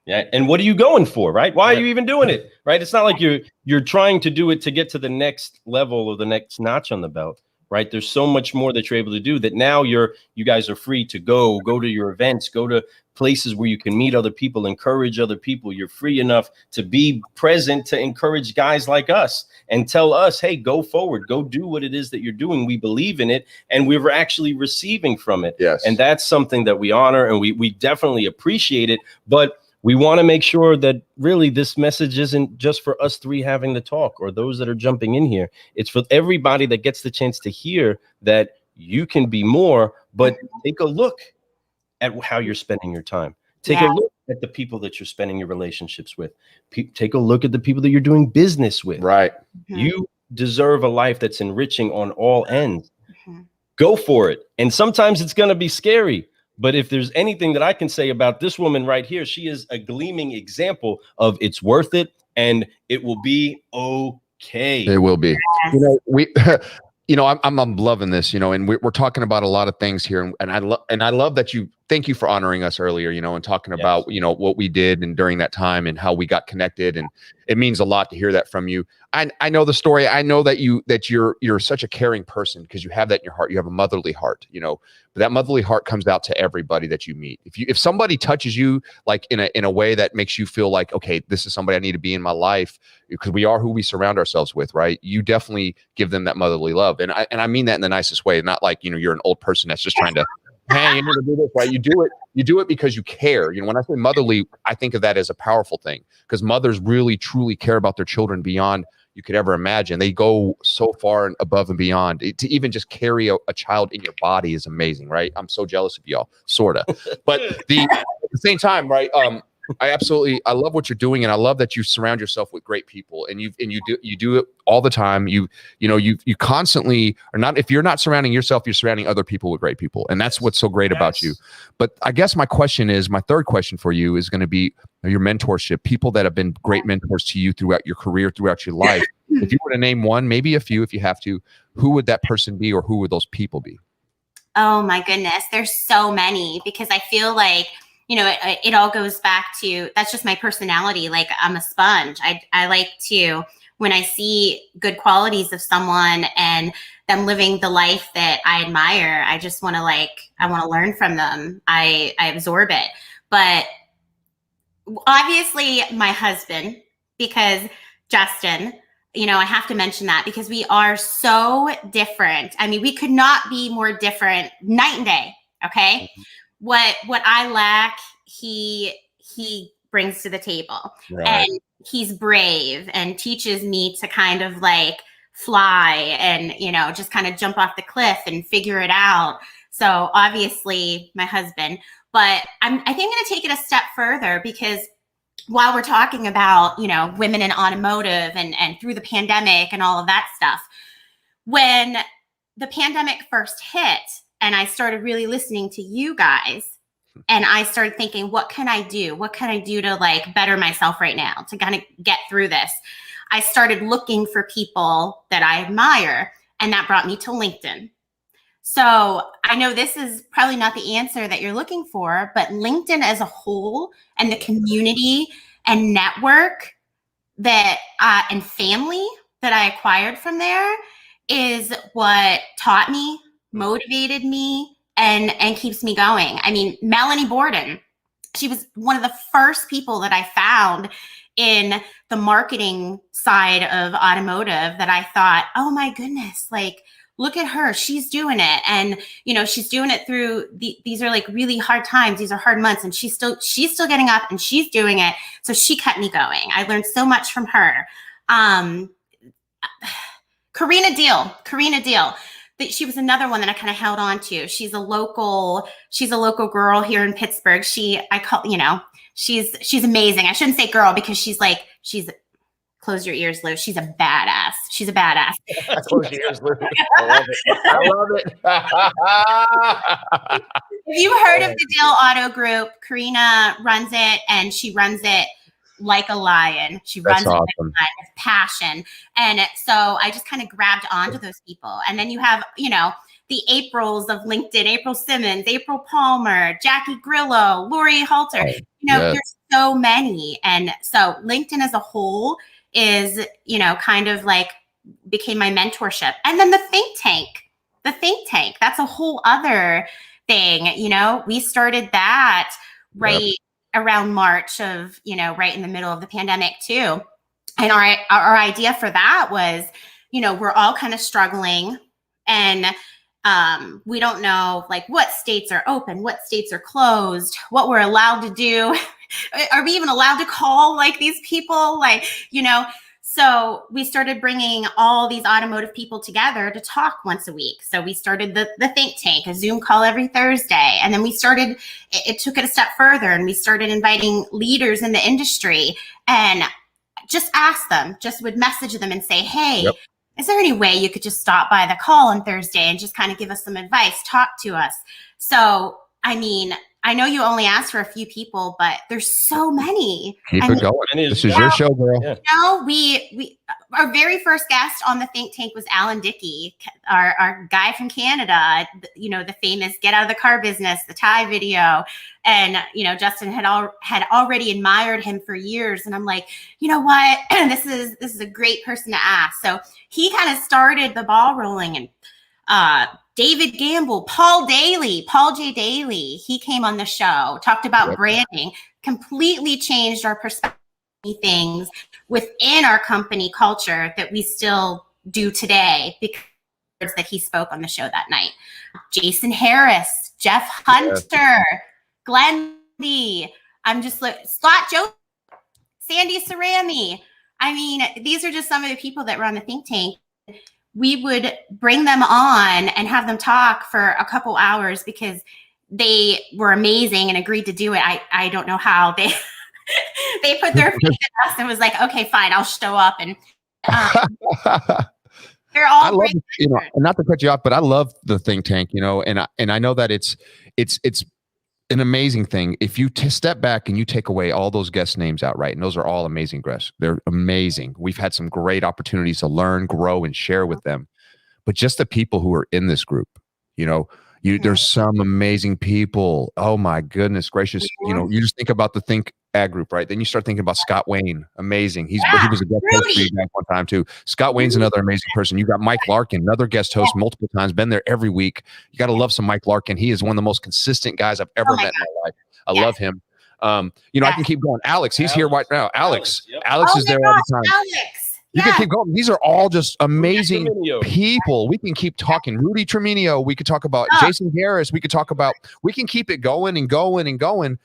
Yeah. And what are you going for, right? Why are you even doing it, right? It's not like you're trying to do it to get to the next level or the next notch on the belt. Right. There's so much more that you're able to do that now you guys are free to go to your events, go to places where you can meet other people, encourage other people. You're free enough to be present, to encourage guys like us and tell us, hey, go forward, go do what it is that you're doing. We believe in it and we're actually receiving from it. Yes. And that's something that we honor and we definitely appreciate it. But we want to make sure that really this message isn't just for us three having the talk or those that are jumping in here. It's for everybody that gets the chance to hear that you can be more, but take a look at how you're spending your time. Take a look at the people that you're spending your relationships with. Take a look at the people that you're doing business with. Right. You deserve a life that's enriching on all ends. Go for it. And sometimes it's going to be scary. But if there's anything that I can say about this woman right here, she is a gleaming example of it's worth it and it will be okay. It will be. You know, I'm loving this, you know, and we're talking about a lot of things here. And I love that thank you for honoring us earlier, you know, and talking about, you know, what we did and during that time and how we got connected. And it means a lot to hear that from you. I know the story. I know that you're such a caring person because you have that in your heart. You have a motherly heart, you know, but that motherly heart comes out to everybody that you meet. If somebody touches you like in a way that makes you feel like, okay, this is somebody I need to be in my life because we are who we surround ourselves with, right? You definitely give them that motherly love. And I mean that in the nicest way, not like, you know, you're an old person that's just trying to, hey, you need to do this, right? You do it because you care. You know, when I say motherly, I think of that as a powerful thing because mothers really, truly care about their children beyond you could ever imagine. They go so far and above and beyond. To even just carry a child in your body is amazing, right? I'm so jealous of y'all, sorta. But at the same time, right? I love what you're doing, and I love that you surround yourself with great people, and you do it all the time. You constantly are not. If you're not surrounding yourself, you're surrounding other people with great people, and that's what's so great about you. But I guess my third question for you is going to be your mentorship. People that have been great mentors to you throughout your career, throughout your life. If you were to name one, maybe a few, if you have to, who would that person be, or who would those people be? Oh my goodness, there's so many because I feel like, you know, it all goes back to, that's just my personality. Like I'm a sponge. I like to, when I see good qualities of someone and them living the life that I admire, I just want to I want to learn from them. I absorb it. But obviously my husband, because Justin, you know, I have to mention that because we are so different. I mean, we could not be more different night and day. Okay. What I lack, he brings to the table. Right. And he's brave and teaches me to kind of like fly and, you know, just kind of jump off the cliff and figure it out. So obviously my husband, but I think I'm going to take it a step further, because while we're talking about, you know, women in automotive and through the pandemic and all of that stuff, when the pandemic first hit and I started really listening to you guys, and I started thinking, what can I do? What can I do to like better myself right now to kind of get through this? I started looking for people that I admire, and that brought me to LinkedIn. So I know this is probably not the answer that you're looking for, but LinkedIn as a whole and the community and network that and family that I acquired from there is what taught me, motivated me, and keeps me going. I mean, Melanie Borden, she was one of the first people that I found in the marketing side of automotive that I thought, oh my goodness, like, look at her, she's doing it. And, you know, she's doing it through these are like really hard times. These are hard months, and she's still getting up and she's doing it. So she kept me going. I learned so much from her. Karina Deal. She was another one that I kind of held on to. She's a local girl here in Pittsburgh. She's amazing. I shouldn't say girl, because she's close your ears, Lou. She's a badass. Close your ears, Lou. I love it. Have you heard of the Deal Auto Group? Karina runs it, and she runs it like a lion. She runs it with passion. And so I just kind of grabbed onto those people. And then you have, you know, the Aprils of LinkedIn, April Simmons, April Palmer, Jackie Grillo, Lori Halter. There's so many. And so LinkedIn as a whole is, you know, kind of like became my mentorship. And then the think tank, that's a whole other thing. You know, we started that around March of, you know, right in the middle of the pandemic too. And our idea for that was, you know, we're all kind of struggling, and we don't know like what states are open, what states are closed, what we're allowed to do. Are we even allowed to call like these people? Like, you know, so we started bringing all these automotive people together to talk once a week. So we started the think tank, a Zoom call every Thursday. And then it took it a step further, and we started inviting leaders in the industry and just would message them and say, hey, is there any way you could just stop by the call on Thursday and just kind of give us some advice, talk to us? So, I mean, I know you only asked for a few people, but there's so many. Keep it going. This is your show, girl. You know, we our very first guest on the think tank was Alan Dickey, our guy from Canada. You know, the famous "Get Out of the Car Business," the Thai video, and you know, Justin had already admired him for years. And I'm like, you know what, this is a great person to ask. So he kind of started the ball rolling, and David Gamble, Paul J. Daly, he came on the show, talked about branding, completely changed our perspective on things within our company culture that we still do today because that he spoke on the show that night. Jason Harris, Jeff Hunter, Glenn Lee, Scott Joe, Sandy Cerami. I mean, these are just some of the people that were on the think tank. We would bring them on and have them talk for a couple hours because they were amazing and agreed to do it. I don't know how they put their faith in us and was like, okay, fine, I'll show up. And they're all great. You know, and not to cut you off, but I love the think tank, you know, and I know that it's an amazing thing. If you step back and you take away all those guest names outright, and those are all amazing guests. They're amazing. We've had some great opportunities to learn, grow, and share with them. But just the people who are in this group, you know, there's some amazing people. Oh my goodness gracious. You know, you just think about the Think Ag Group, right? Then you start thinking about Scott Wayne. Amazing. He was a guest host for you guys one time too. Scott Wayne's another amazing person. You got Mike Larkin, another guest host multiple times, been there every week. You got to love some Mike Larkin. He is one of the most consistent guys I've ever met in my life. I love him. You know, I can keep going. Alex, he's here right now. Alex is there all the time. You can keep going. These are all just amazing people. We can keep talking. Rudy Treminio. We could talk about Jason Harris. We can keep it going and going and going.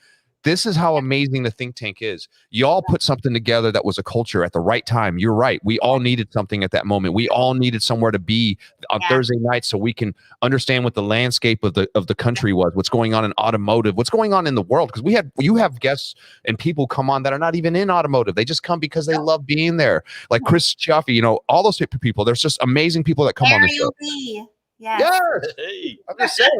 this is how amazing the think tank is. Y'all put something together that was a culture at the right time. You're right. We all needed something at that moment. We all needed somewhere to be on Thursday night so we can understand what the landscape of the country was, what's going on in automotive, what's going on in the world. Because you have guests and people come on that are not even in automotive. They just come because they love being there. Like Chris Chaffee, you know, all those people. There's just amazing people that come on the show. Yes. Hey. I'm just saying,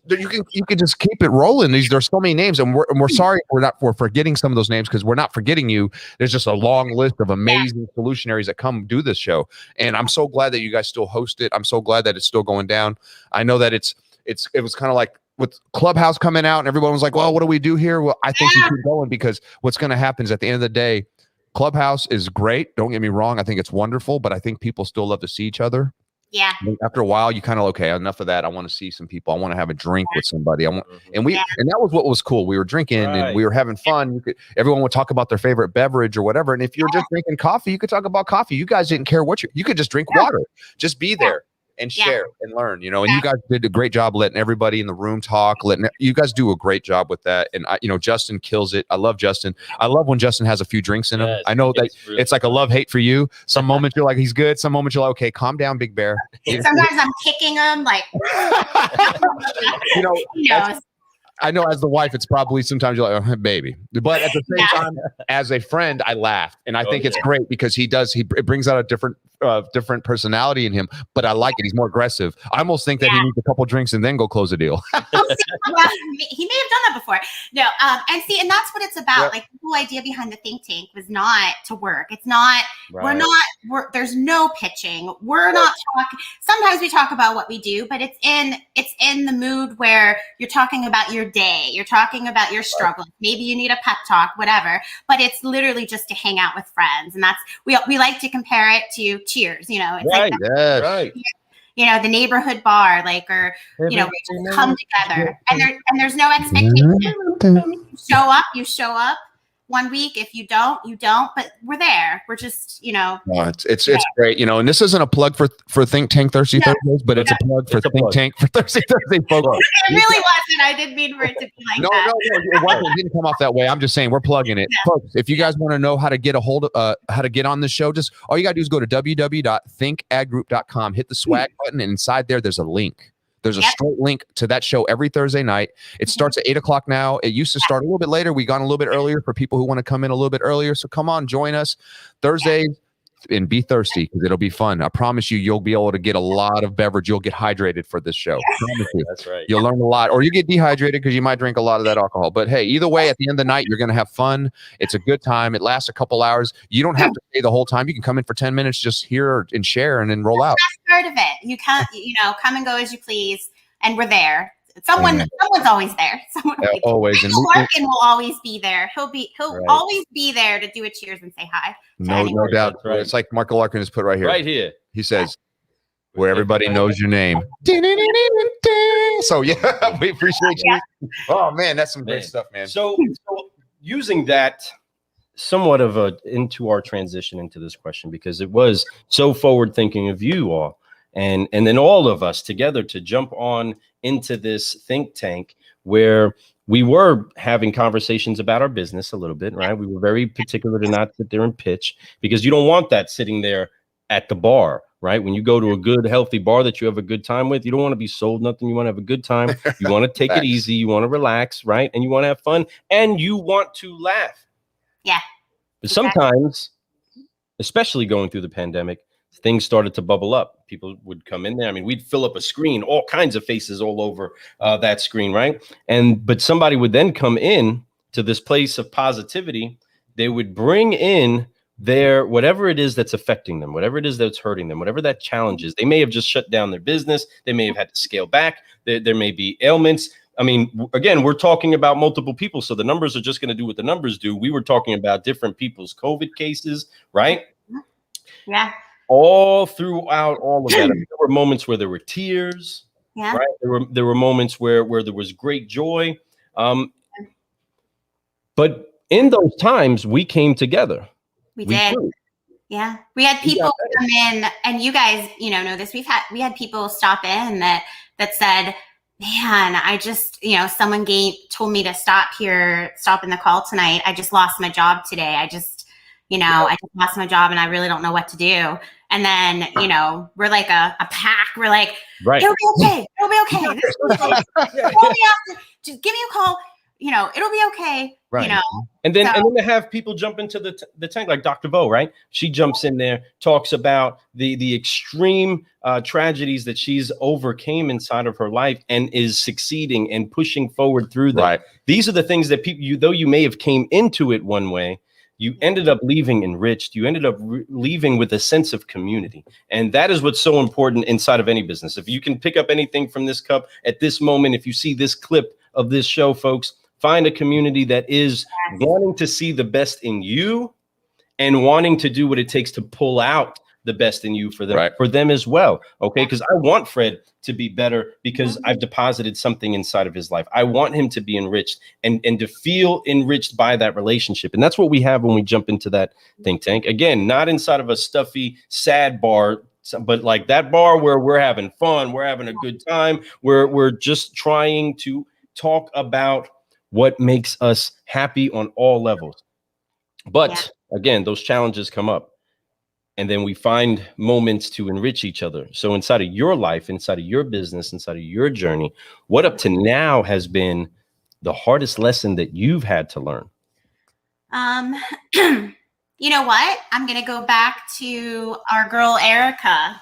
like, you can just keep it rolling. There's so many names, and we're sorry we're forgetting some of those names, because we're not forgetting you. There's just a long list of amazing solutionaries that come do this show, and I'm so glad that you guys still host it. I'm so glad that it's still going down. I know that it was kind of like with Clubhouse coming out, and everyone was like, "Well, what do we do here?" Well, I think you keep going, because what's going to happen is at the end of the day, Clubhouse is great. Don't get me wrong. I think it's wonderful, but I think people still love to see each other. Yeah. After a while, you kind of, okay, enough of that. I want to see some people. I want to have a drink with somebody. And that was what was cool. We were drinking and we were having fun. Everyone would talk about their favorite beverage or whatever. And if you're just drinking coffee, you could talk about coffee. You guys didn't care what you could just drink water. Just be there and share and learn, you know. And you guys did a great job letting everybody in the room talk. You guys do a great job with that. And Justin kills it. I love Justin. I love when Justin has a few drinks in him. I know that really it's like a love-hate for you. Some moments you're like, he's good. Some moments you're like, okay, calm down, Big Bear. Sometimes I'm kicking him, like, I know as the wife, it's probably sometimes you're like, oh, baby. But at the same time, as a friend, I laugh. And I think it's great because it brings out a different personality in him. But I like it. He's more aggressive. I almost think that he needs a couple drinks and then go close a deal. Well, he may have done that before. No, and that's what it's about. Like, the whole idea behind the think tank was not to work. It's not, there's no pitching. We're not talking. Sometimes we talk about what we do, but it's in the mood where you're talking about your day. You're talking about your struggles. Maybe you need a pep talk, whatever. But it's literally just to hang out with friends. And that's, we like to compare it to Cheers. You know, it's the neighborhood bar, like, or we just come together, and there's no expectation. You show up 1 week. If you don't, you don't. But we're there. We're just, it's great, and this isn't a plug for Think Tank Thursday Thursdays, but it's a plug for Think Tank for Thursday Thursday, folks. It really wasn't. I didn't mean for it to be like that. No, it wasn't. It didn't come off that way. I'm just saying we're plugging it, folks. If you guys want to know how to get how to get on the show, just all you gotta do is go to www.thinkadgroup.com, hit the swag button, and inside there's a link. There's a straight link to that show every Thursday night. It starts at 8:00 now. It used to start a little bit later. We gone a little bit earlier for people who want to come in a little bit earlier. So come on, join us Thursdays and be thirsty, because it'll be fun. I promise you'll be able to get a lot of beverage. You'll get hydrated for this show. That's right. You'll learn a lot, or you get dehydrated because you might drink a lot of that alcohol. But hey, either way, at the end of the night, you're going to have fun. It's a good time. It lasts a couple hours. You don't have to stay the whole time. You can come in for 10 minutes, just hear and share, and then roll out. That's part of it. You can't, come and go as you please. And we're there. Someone's always there. Always. And Larkin will always be there. He'll always be there to do a cheers and say hi. No doubt. Right. It's like Marco Larkin is put right here. Right here. He says, where everybody knows your name. So we appreciate you. Oh man, that's some great stuff, man. So using that somewhat of into our transition into this question, because it was so forward thinking of you all. And then all of us together to jump on into this think tank where we were having conversations about our business a little bit, right? We were very particular to not sit there and pitch, because you don't want that sitting there at the bar, right? When you go to a good, healthy bar that you have a good time with, you don't want to be sold nothing. You want to have a good time. You want to take it easy. You want to relax, right? And you want to have fun, and you want to laugh. Yeah. But sometimes, especially going through the pandemic, things started to bubble up. People would come in there. I mean, we'd fill up a screen, all kinds of faces all over that screen, right? But somebody would then come in to this place of positivity. They would bring in their whatever it is that's affecting them, whatever it is that's hurting them, whatever that challenge is. They may have just shut down their business. They may have had to scale back. There may be ailments. I mean, again, we're talking about multiple people, so the numbers are just going to do what the numbers do. We were talking about different people's COVID cases, right? Yeah. All throughout all of that, I mean, there were moments where there were tears. Yeah. Right. There were moments where there was great joy. But in those times, we came together. We did. Grew. Yeah. We had people come in, and you guys, know this. We had people stop in that said, Man, I just, someone told me to stop in the call tonight. I just lost my job today. I just lost my job and I really don't know what to do. And then, we're like a pack. We're like, right. It'll be okay. It'll be okay. Just give me a call. It'll be okay. Right. And then to have people jump into the tank, like Dr. Vo, right? She jumps in there, talks about the extreme tragedies that she's overcame inside of her life and is succeeding and pushing forward through them. Right. These are the things that people, though you may have came into it one way, you ended up leaving enriched. You ended up leaving with a sense of community. And that is what's so important inside of any business. If you can pick up anything from this cup at this moment, if you see this clip of this show, folks, find a community that is wanting to see the best in you and wanting to do what it takes to pull out the best in you for them as well. Okay. Because I want Fred to be better because I've deposited something inside of his life. I want him to be enriched and to feel enriched by that relationship. And that's what we have when we jump into that think tank. Again, not inside of a stuffy, sad bar, but like that bar where we're having fun, we're having a good time, we're just trying to talk about what makes us happy on all levels. But again, those challenges come up. And then we find moments to enrich each other. So inside of your life, inside of your business, inside of your journey, what up to now has been the hardest lesson that you've had to learn? You know what? I'm going to go back to our girl, Erica,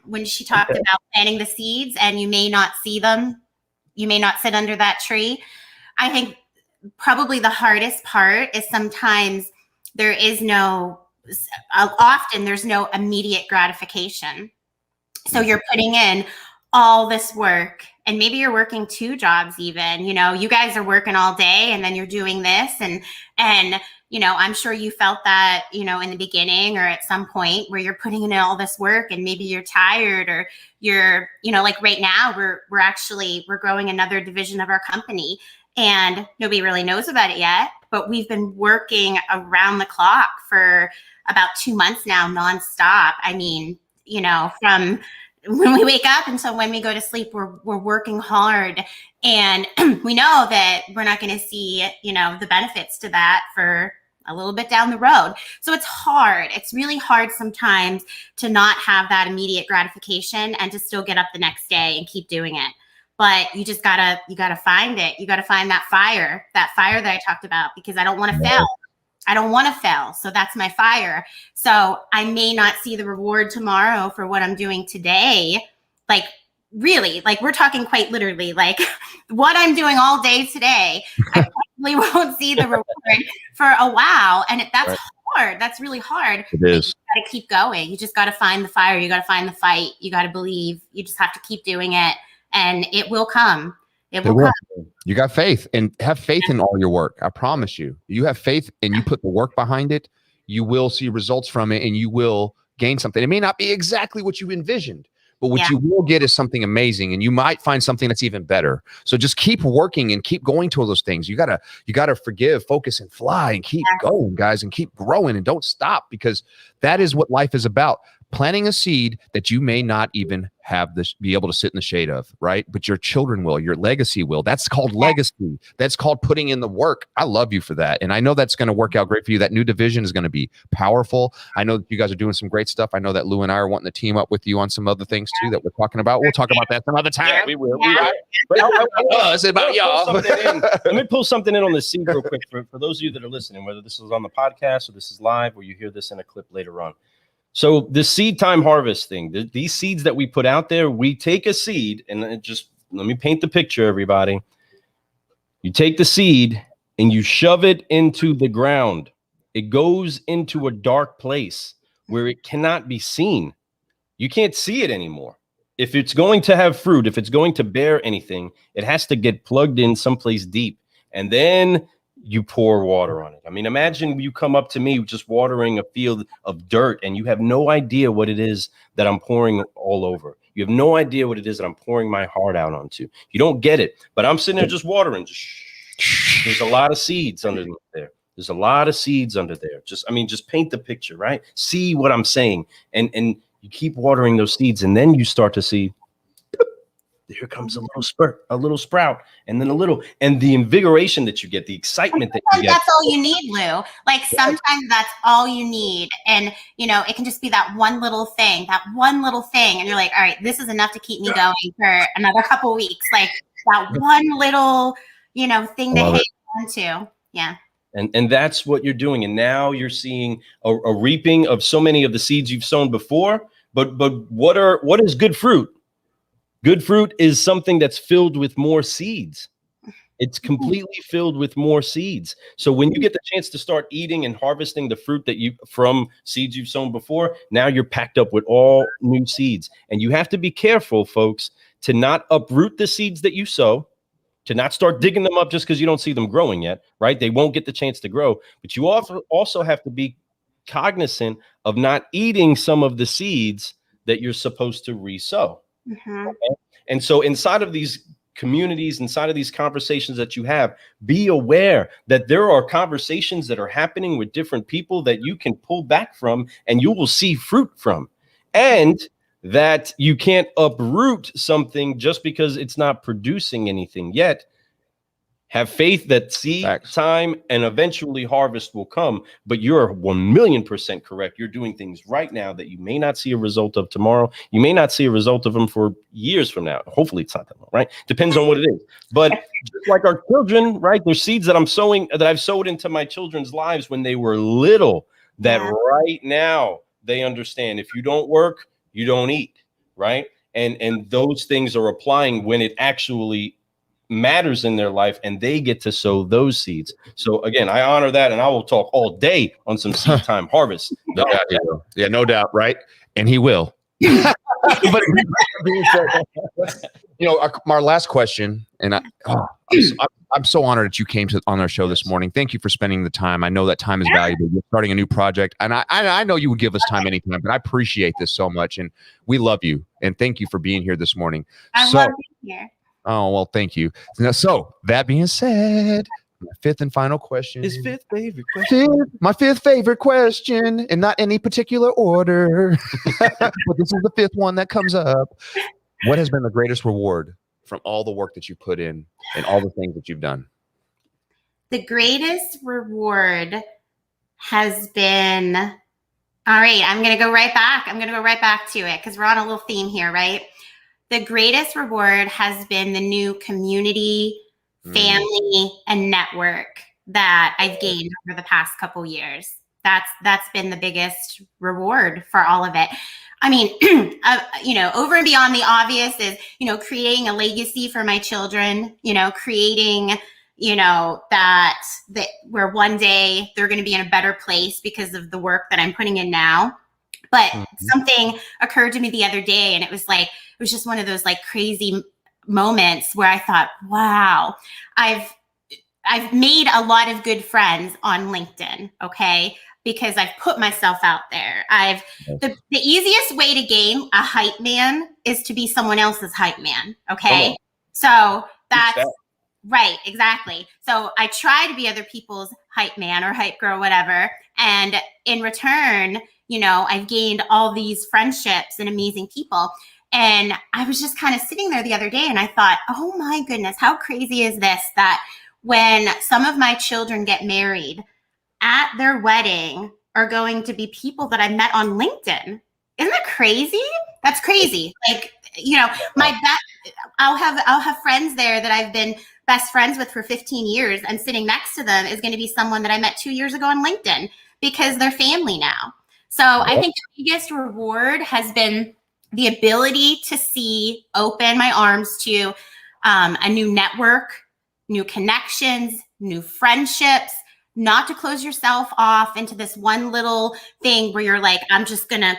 when she talked about planting the seeds and you may not see them. You may not sit under that tree. I think probably the hardest part is sometimes often there's no immediate gratification. So you're putting in all this work and maybe you're working 2 jobs even, you guys are working all day and then you're doing this and I'm sure you felt that, in the beginning or at some point where you're putting in all this work and maybe you're tired or you're, like right now we're growing another division of our company and nobody really knows about it yet, but we've been working around the clock for about 2 months now, nonstop. I mean, from when we wake up until when we go to sleep, we're working hard. And we know that we're not going to see, the benefits to that for a little bit down the road. So it's hard. It's really hard sometimes to not have that immediate gratification and to still get up the next day and keep doing it. But you just gotta find it. You gotta find that fire that I talked about, because I don't want to fail. I don't want to fail. So that's my fire. So I may not see the reward tomorrow for what I'm doing today. Like really, like we're talking quite literally, like what I'm doing all day today, I probably won't see the reward for a while. And that's hard. That's really hard. It is. You got to keep going. You just got to find the fire. You got to find the fight. You got to believe. You just have to keep doing it. And it will come. It will come. You got faith and have faith in all your work. I promise you. You have faith and you put the work behind it. You will see results from it and you will gain something. It may not be exactly what you envisioned, but what you will get is something amazing, and you might find something that's even better. So just keep working and keep going toward those things. You gotta forgive, focus, and fly, and keep going, guys, and keep growing, and don't stop, because that is what life is about. Planting a seed that you may not even have this be able to sit in the shade of, right? But your children will, your legacy will. That's called legacy. That's called putting in the work. I love you for that. And I know that's going to work out great for you. That new division is going to be powerful. I know that you guys are doing some great stuff. I know that Lou and I are wanting to team up with you on some other things too that we're talking about. We'll talk about that some other time. We will. It's about y'all. Let me pull something in on the seed real quick for those of you that are listening, whether this is on the podcast or this is live or you hear this in a clip later on. So the seed time harvest thing, these seeds that we put out there, we take a seed, and just let me paint the picture, everybody. You take the seed and you shove it into the ground. It goes into a dark place where it cannot be seen. You can't see it anymore. If it's going to have fruit, if it's going to bear anything, it has to get plugged in someplace deep. And then you pour water on it. I mean, imagine you come up to me just watering a field of dirt and you have no idea what it is that I'm pouring all over. You have no idea what it is that I'm pouring my heart out onto. You don't get it, but I'm sitting there just watering. There's a lot of seeds underneath there. There's a lot of seeds under there. Just paint the picture, right? See what I'm saying. And you keep watering those seeds, and then you start to see here comes a little spurt, a little sprout, and then a little, and the invigoration that you get, the excitement that you get. That's all you need, Lou. Like sometimes that's all you need. And, it can just be that one little thing. And you're like, all right, this is enough to keep me going for another couple weeks. Like that one little, thing to hang on to. Yeah. And that's what you're doing. And now you're seeing a reaping of so many of the seeds you've sown before. But what is good fruit? Good fruit is something that's filled with more seeds. It's completely filled with more seeds. So when you get the chance to start eating and harvesting the fruit from seeds you've sown before, now you're packed up with all new seeds. And you have to be careful, folks, to not uproot the seeds that you sow, to not start digging them up just because you don't see them growing yet, right? They won't get the chance to grow. But you also have to be cognizant of not eating some of the seeds that you're supposed to re-sow. Mm-hmm. Okay? And so inside of these communities, inside of these conversations that you have, be aware that there are conversations that are happening with different people that you can pull back from and you will see fruit from. And that you can't uproot something just because it's not producing anything yet. Have faith that seed, time, and eventually harvest will come. But you're 1,000,000% correct. You're doing things right now that you may not see a result of tomorrow. You may not see a result of them for years from now. Hopefully it's not that long, right? Depends on what it is. But just like our children, right? There's seeds that I've sowed into my children's lives when they were little, that right now they understand if you don't work, you don't eat, right? And those things are applying when it actually matters in their life, and they get to sow those seeds. So again, I honor that, and I will talk all day on some seed time harvest. No doubt, right? And he will. But our last question, and I'm so honored that you came on our show this morning. Thank you for spending the time. I know that time is valuable. You're starting a new project, and I know you would give us time anytime, but I appreciate this so much, and we love you, and thank you for being here this morning. I love being here. Oh, well, thank you. So that being said, my fifth and final question. My fifth favorite question, and not any particular order, but this is the fifth one that comes up. What has been the greatest reward from all the work that you put in and all the things that you've done? The greatest reward has been, all right, I'm going to go right back. To it because we're on a little theme here, right? The greatest reward has been the new community, family, and network that I've gained over the past couple years. That's been the biggest reward for all of it. I mean, over and beyond the obvious is, creating a legacy for my children, creating, that where one day they're going to be in a better place because of the work that I'm putting in now. But something occurred to me the other day, and it was just one of those like crazy moments where I thought, wow, I've made a lot of good friends on LinkedIn. Okay. Because I've put myself out there. The easiest way to gain a hype man is to be someone else's hype man. Okay. So that's right. Exactly. So I try to be other people's hype man or hype girl, whatever. And in return, I've gained all these friendships and amazing people. And I was just kind of sitting there the other day and I thought, oh my goodness, how crazy is this that when some of my children get married, at their wedding are going to be people that I met on LinkedIn. Isn't that crazy? That's crazy. Like, I'll have friends there that I've been best friends with for 15 years, and sitting next to them is going to be someone that I met 2 years ago on LinkedIn because they're family now. So I think the biggest reward has been the ability to open my arms to a new network, new connections, new friendships, not to close yourself off into this one little thing where you're like, I'm just gonna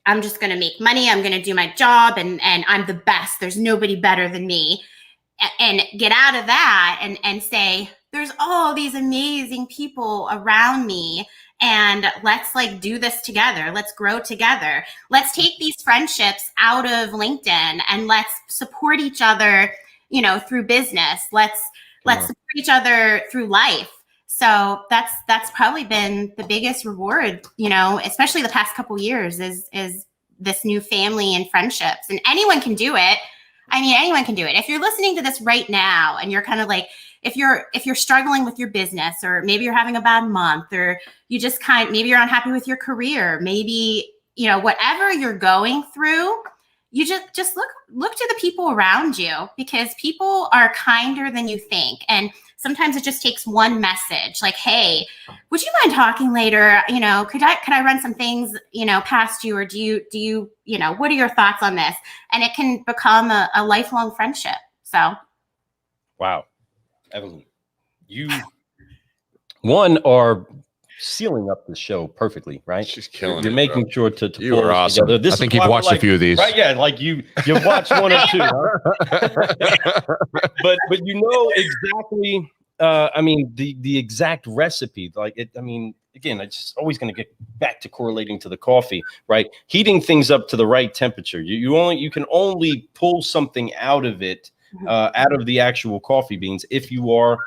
make money. I'm going to do my job and I'm the best. There's nobody better than me. And get out of that and say, there's all these amazing people around me. And let's do this together. Let's grow together. Let's take these friendships out of LinkedIn and let's support each other, through business. Let's support each other through life. So that's probably been the biggest reward, especially the past couple years is this new family and friendships. And anyone can do it. I mean, anyone can do it. If you're listening to this right now and you're kind of like, if you're struggling with your business, or maybe you're having a bad month, or you just maybe you're unhappy with your career, maybe, whatever you're going through, you just look to the people around you, because people are kinder than you think. And sometimes it just takes one message, like, hey, would you mind talking later? Could I run some things, past you? Or do you, what are your thoughts on this? And it can become a lifelong friendship. So. Wow. Evelyn, you are sealing up the show perfectly, right? She's killing You're it, making bro. sure to You are awesome. I think you've watched a few of these. Right? Yeah, like you've watched one or two. Huh? but exactly. The exact recipe. Like it. I mean, again, it's just always going to get back to correlating to the coffee, right? Heating things up to the right temperature. You can only pull something out of it. Out of the actual coffee beans if you are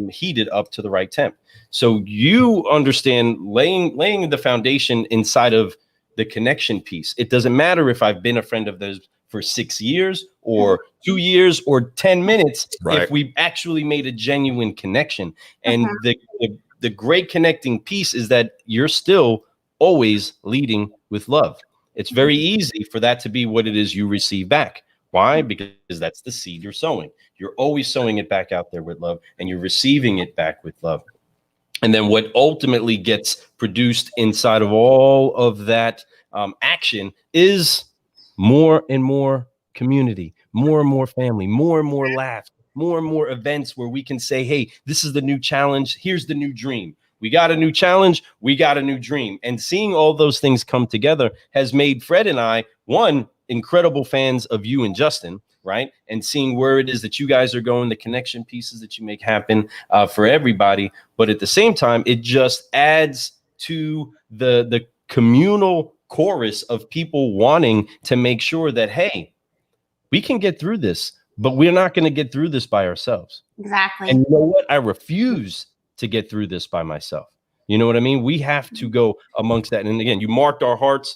heated up to the right temp. So you understand laying the foundation inside of the connection piece. It doesn't matter if I've been a friend of theirs for 6 years or 2 years or 10 minutes, right, if we've actually made a genuine connection. And the great connecting piece is that you're still always leading with love. It's very easy for that to be what it is you receive back. Why? Because that's the seed you're sowing. You're always sowing it back out there with love, and you're receiving it back with love. And then what ultimately gets produced inside of all of that action is more and more community, more and more family, more and more laughs, more and more events where we can say, hey, this is the new challenge. Here's the new dream. We got a new challenge. We got a new dream. And seeing all those things come together has made Fred and I, incredible fans of you and Justin, right? And seeing where it is that you guys are going, the connection pieces that you make happen for everybody. But at the same time, it just adds to the communal chorus of people wanting to make sure that, hey, we can get through this, but we're not going to get through this by ourselves. Exactly. And you know what? I refuse to get through this by myself. You know what I mean? We have to go amongst that. And again, you marked our hearts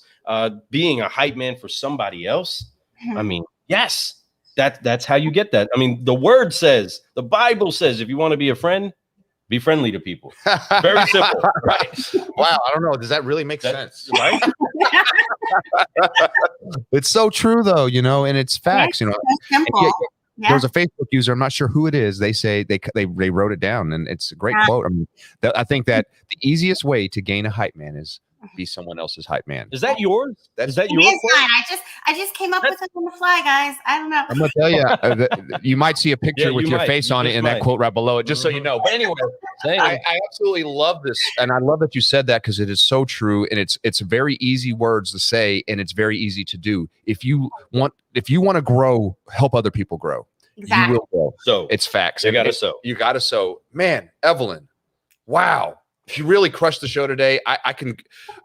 being a hype man for somebody else. I mean, yes, that's how you get that. I mean, the word says, the Bible says, if you want to be a friend, be friendly to people. Very simple, right? Wow, I don't know. Does that really make sense? Right? It's so true, though, and it's facts. So simple. There's a Facebook user, I'm not sure who it is. They say they wrote it down, and it's a great quote. I mean, I think that the easiest way to gain a hype man is be someone else's hype man. Is that yours? Is that yours? I just came up with it on the fly, guys. I don't know. I'm gonna tell you, you might see a picture with your face on it and that quote right below it, just so you know. But anyway, I absolutely love this, and I love that you said that, because it is so true, and it's very easy words to say, and it's very easy to do. If you want to grow, help other people grow. Exactly. You will grow. So it's facts. You gotta sow. Man, Evelyn, wow. You really crushed the show today. I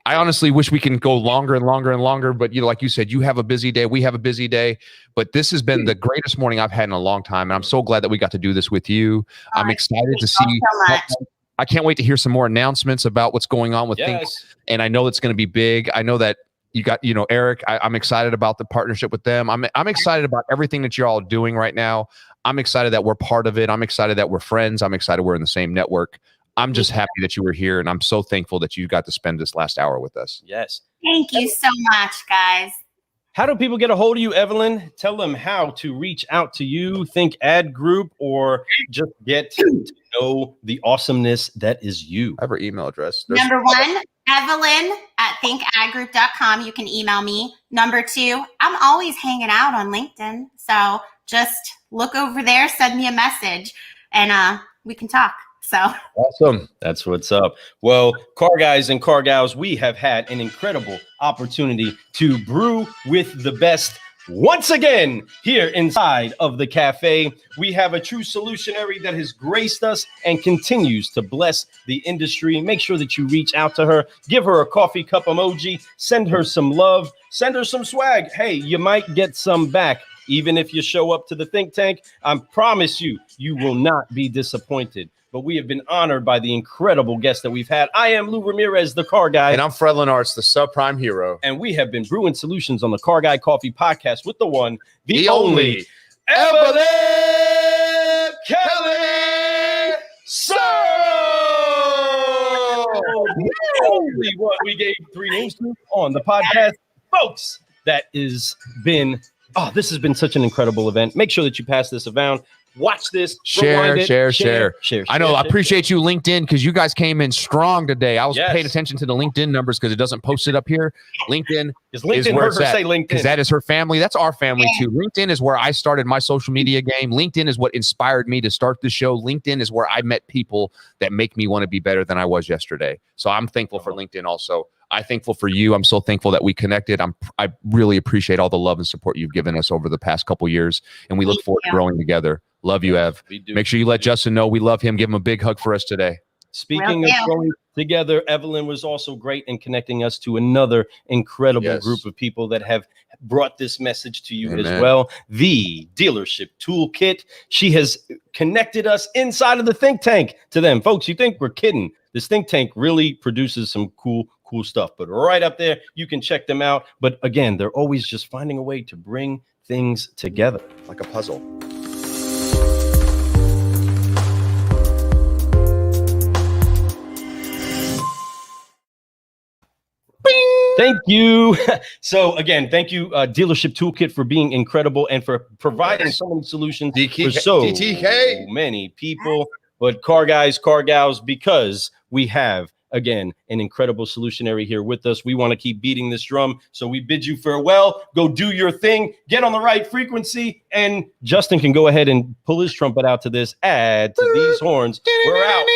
honestly wish we can go longer and longer and longer, but like you said, you have a busy day. We have a busy day, but this has been the greatest morning I've had in a long time. And I'm so glad that we got to do this with you. I'm excited to see. So much. I can't wait to hear some more announcements about what's going on with things. And I know it's going to be big. I know that you got, Eric, I'm excited about the partnership with them. I'm excited about everything that you're all doing right now. I'm excited that we're part of it. I'm excited that we're friends. I'm excited we're in the same network. I'm just happy that you were here, and I'm so thankful that you got to spend this last hour with us. Yes. Thank you so much, guys. How do people get a hold of you, Evelyn? Tell them how to reach out to you, Think Ad Group, or just get to know the awesomeness that is you. I have her email address. Number 1, Evelyn@thinkadgroup.com. You can email me. Number 2, I'm always hanging out on LinkedIn. So just look over there, send me a message, and we can talk. So awesome. That's what's up. Well, car guys and car gals, we have had an incredible opportunity to brew with the best once again here inside of the cafe. We have a true solutionary that has graced us and continues to bless the industry. Make sure that you reach out to her, give her a coffee cup emoji, send her some love, send her some swag. Hey, you might get some back. Even if you show up to the think tank, I promise you, you will not be disappointed. But we have been honored by the incredible guests that we've had. I am Lou Ramirez, the Car Guy. And I'm Fred Lenartz, the subprime hero. And we have been brewing solutions on the Car Guy Coffee Podcast with the one, the only, Evelyn Kelly Searle. Only what we gave 3 names to on the podcast, folks. That is been. Oh, this has been such an incredible event. Make sure that you pass this around. Watch this. Share. I know. I share. appreciate you, LinkedIn, because you guys came in strong today. I was Yes. paying attention to the LinkedIn numbers because it doesn't post it up here. LinkedIn is where heard it's her at, say LinkedIn. because that is her family. That's our family too. LinkedIn is where I started my social media game. LinkedIn is what inspired me to start the show. LinkedIn is where I met people that make me want to be better than I was yesterday. So I'm thankful for LinkedIn also. I'm thankful for you. I'm so thankful that we connected. I really appreciate all the love and support you've given us over the past couple years, and we look forward to growing together. Love you, Ev. Make sure you let Justin know we love him. Give him a big hug for us today. Speaking of growing together, Evelyn was also great in connecting us to another incredible group of people that have brought this message to you as well. The Dealership Toolkit. She has connected us inside of the think tank to them. Folks, you think we're kidding. This think tank really produces some cool stuff. But right up there, you can check them out. But again, they're always just finding a way to bring things together. Like a puzzle. Thank you. So again, thank you, Dealership Toolkit, for being incredible and for providing so many solutions for so many people. But car guys, car gals, because we have, again, an incredible solutionary here with us. We want to keep beating this drum. So we bid you farewell. Go do your thing. Get on the right frequency. And Justin can go ahead and pull his trumpet out to this. Add to these horns. We're out.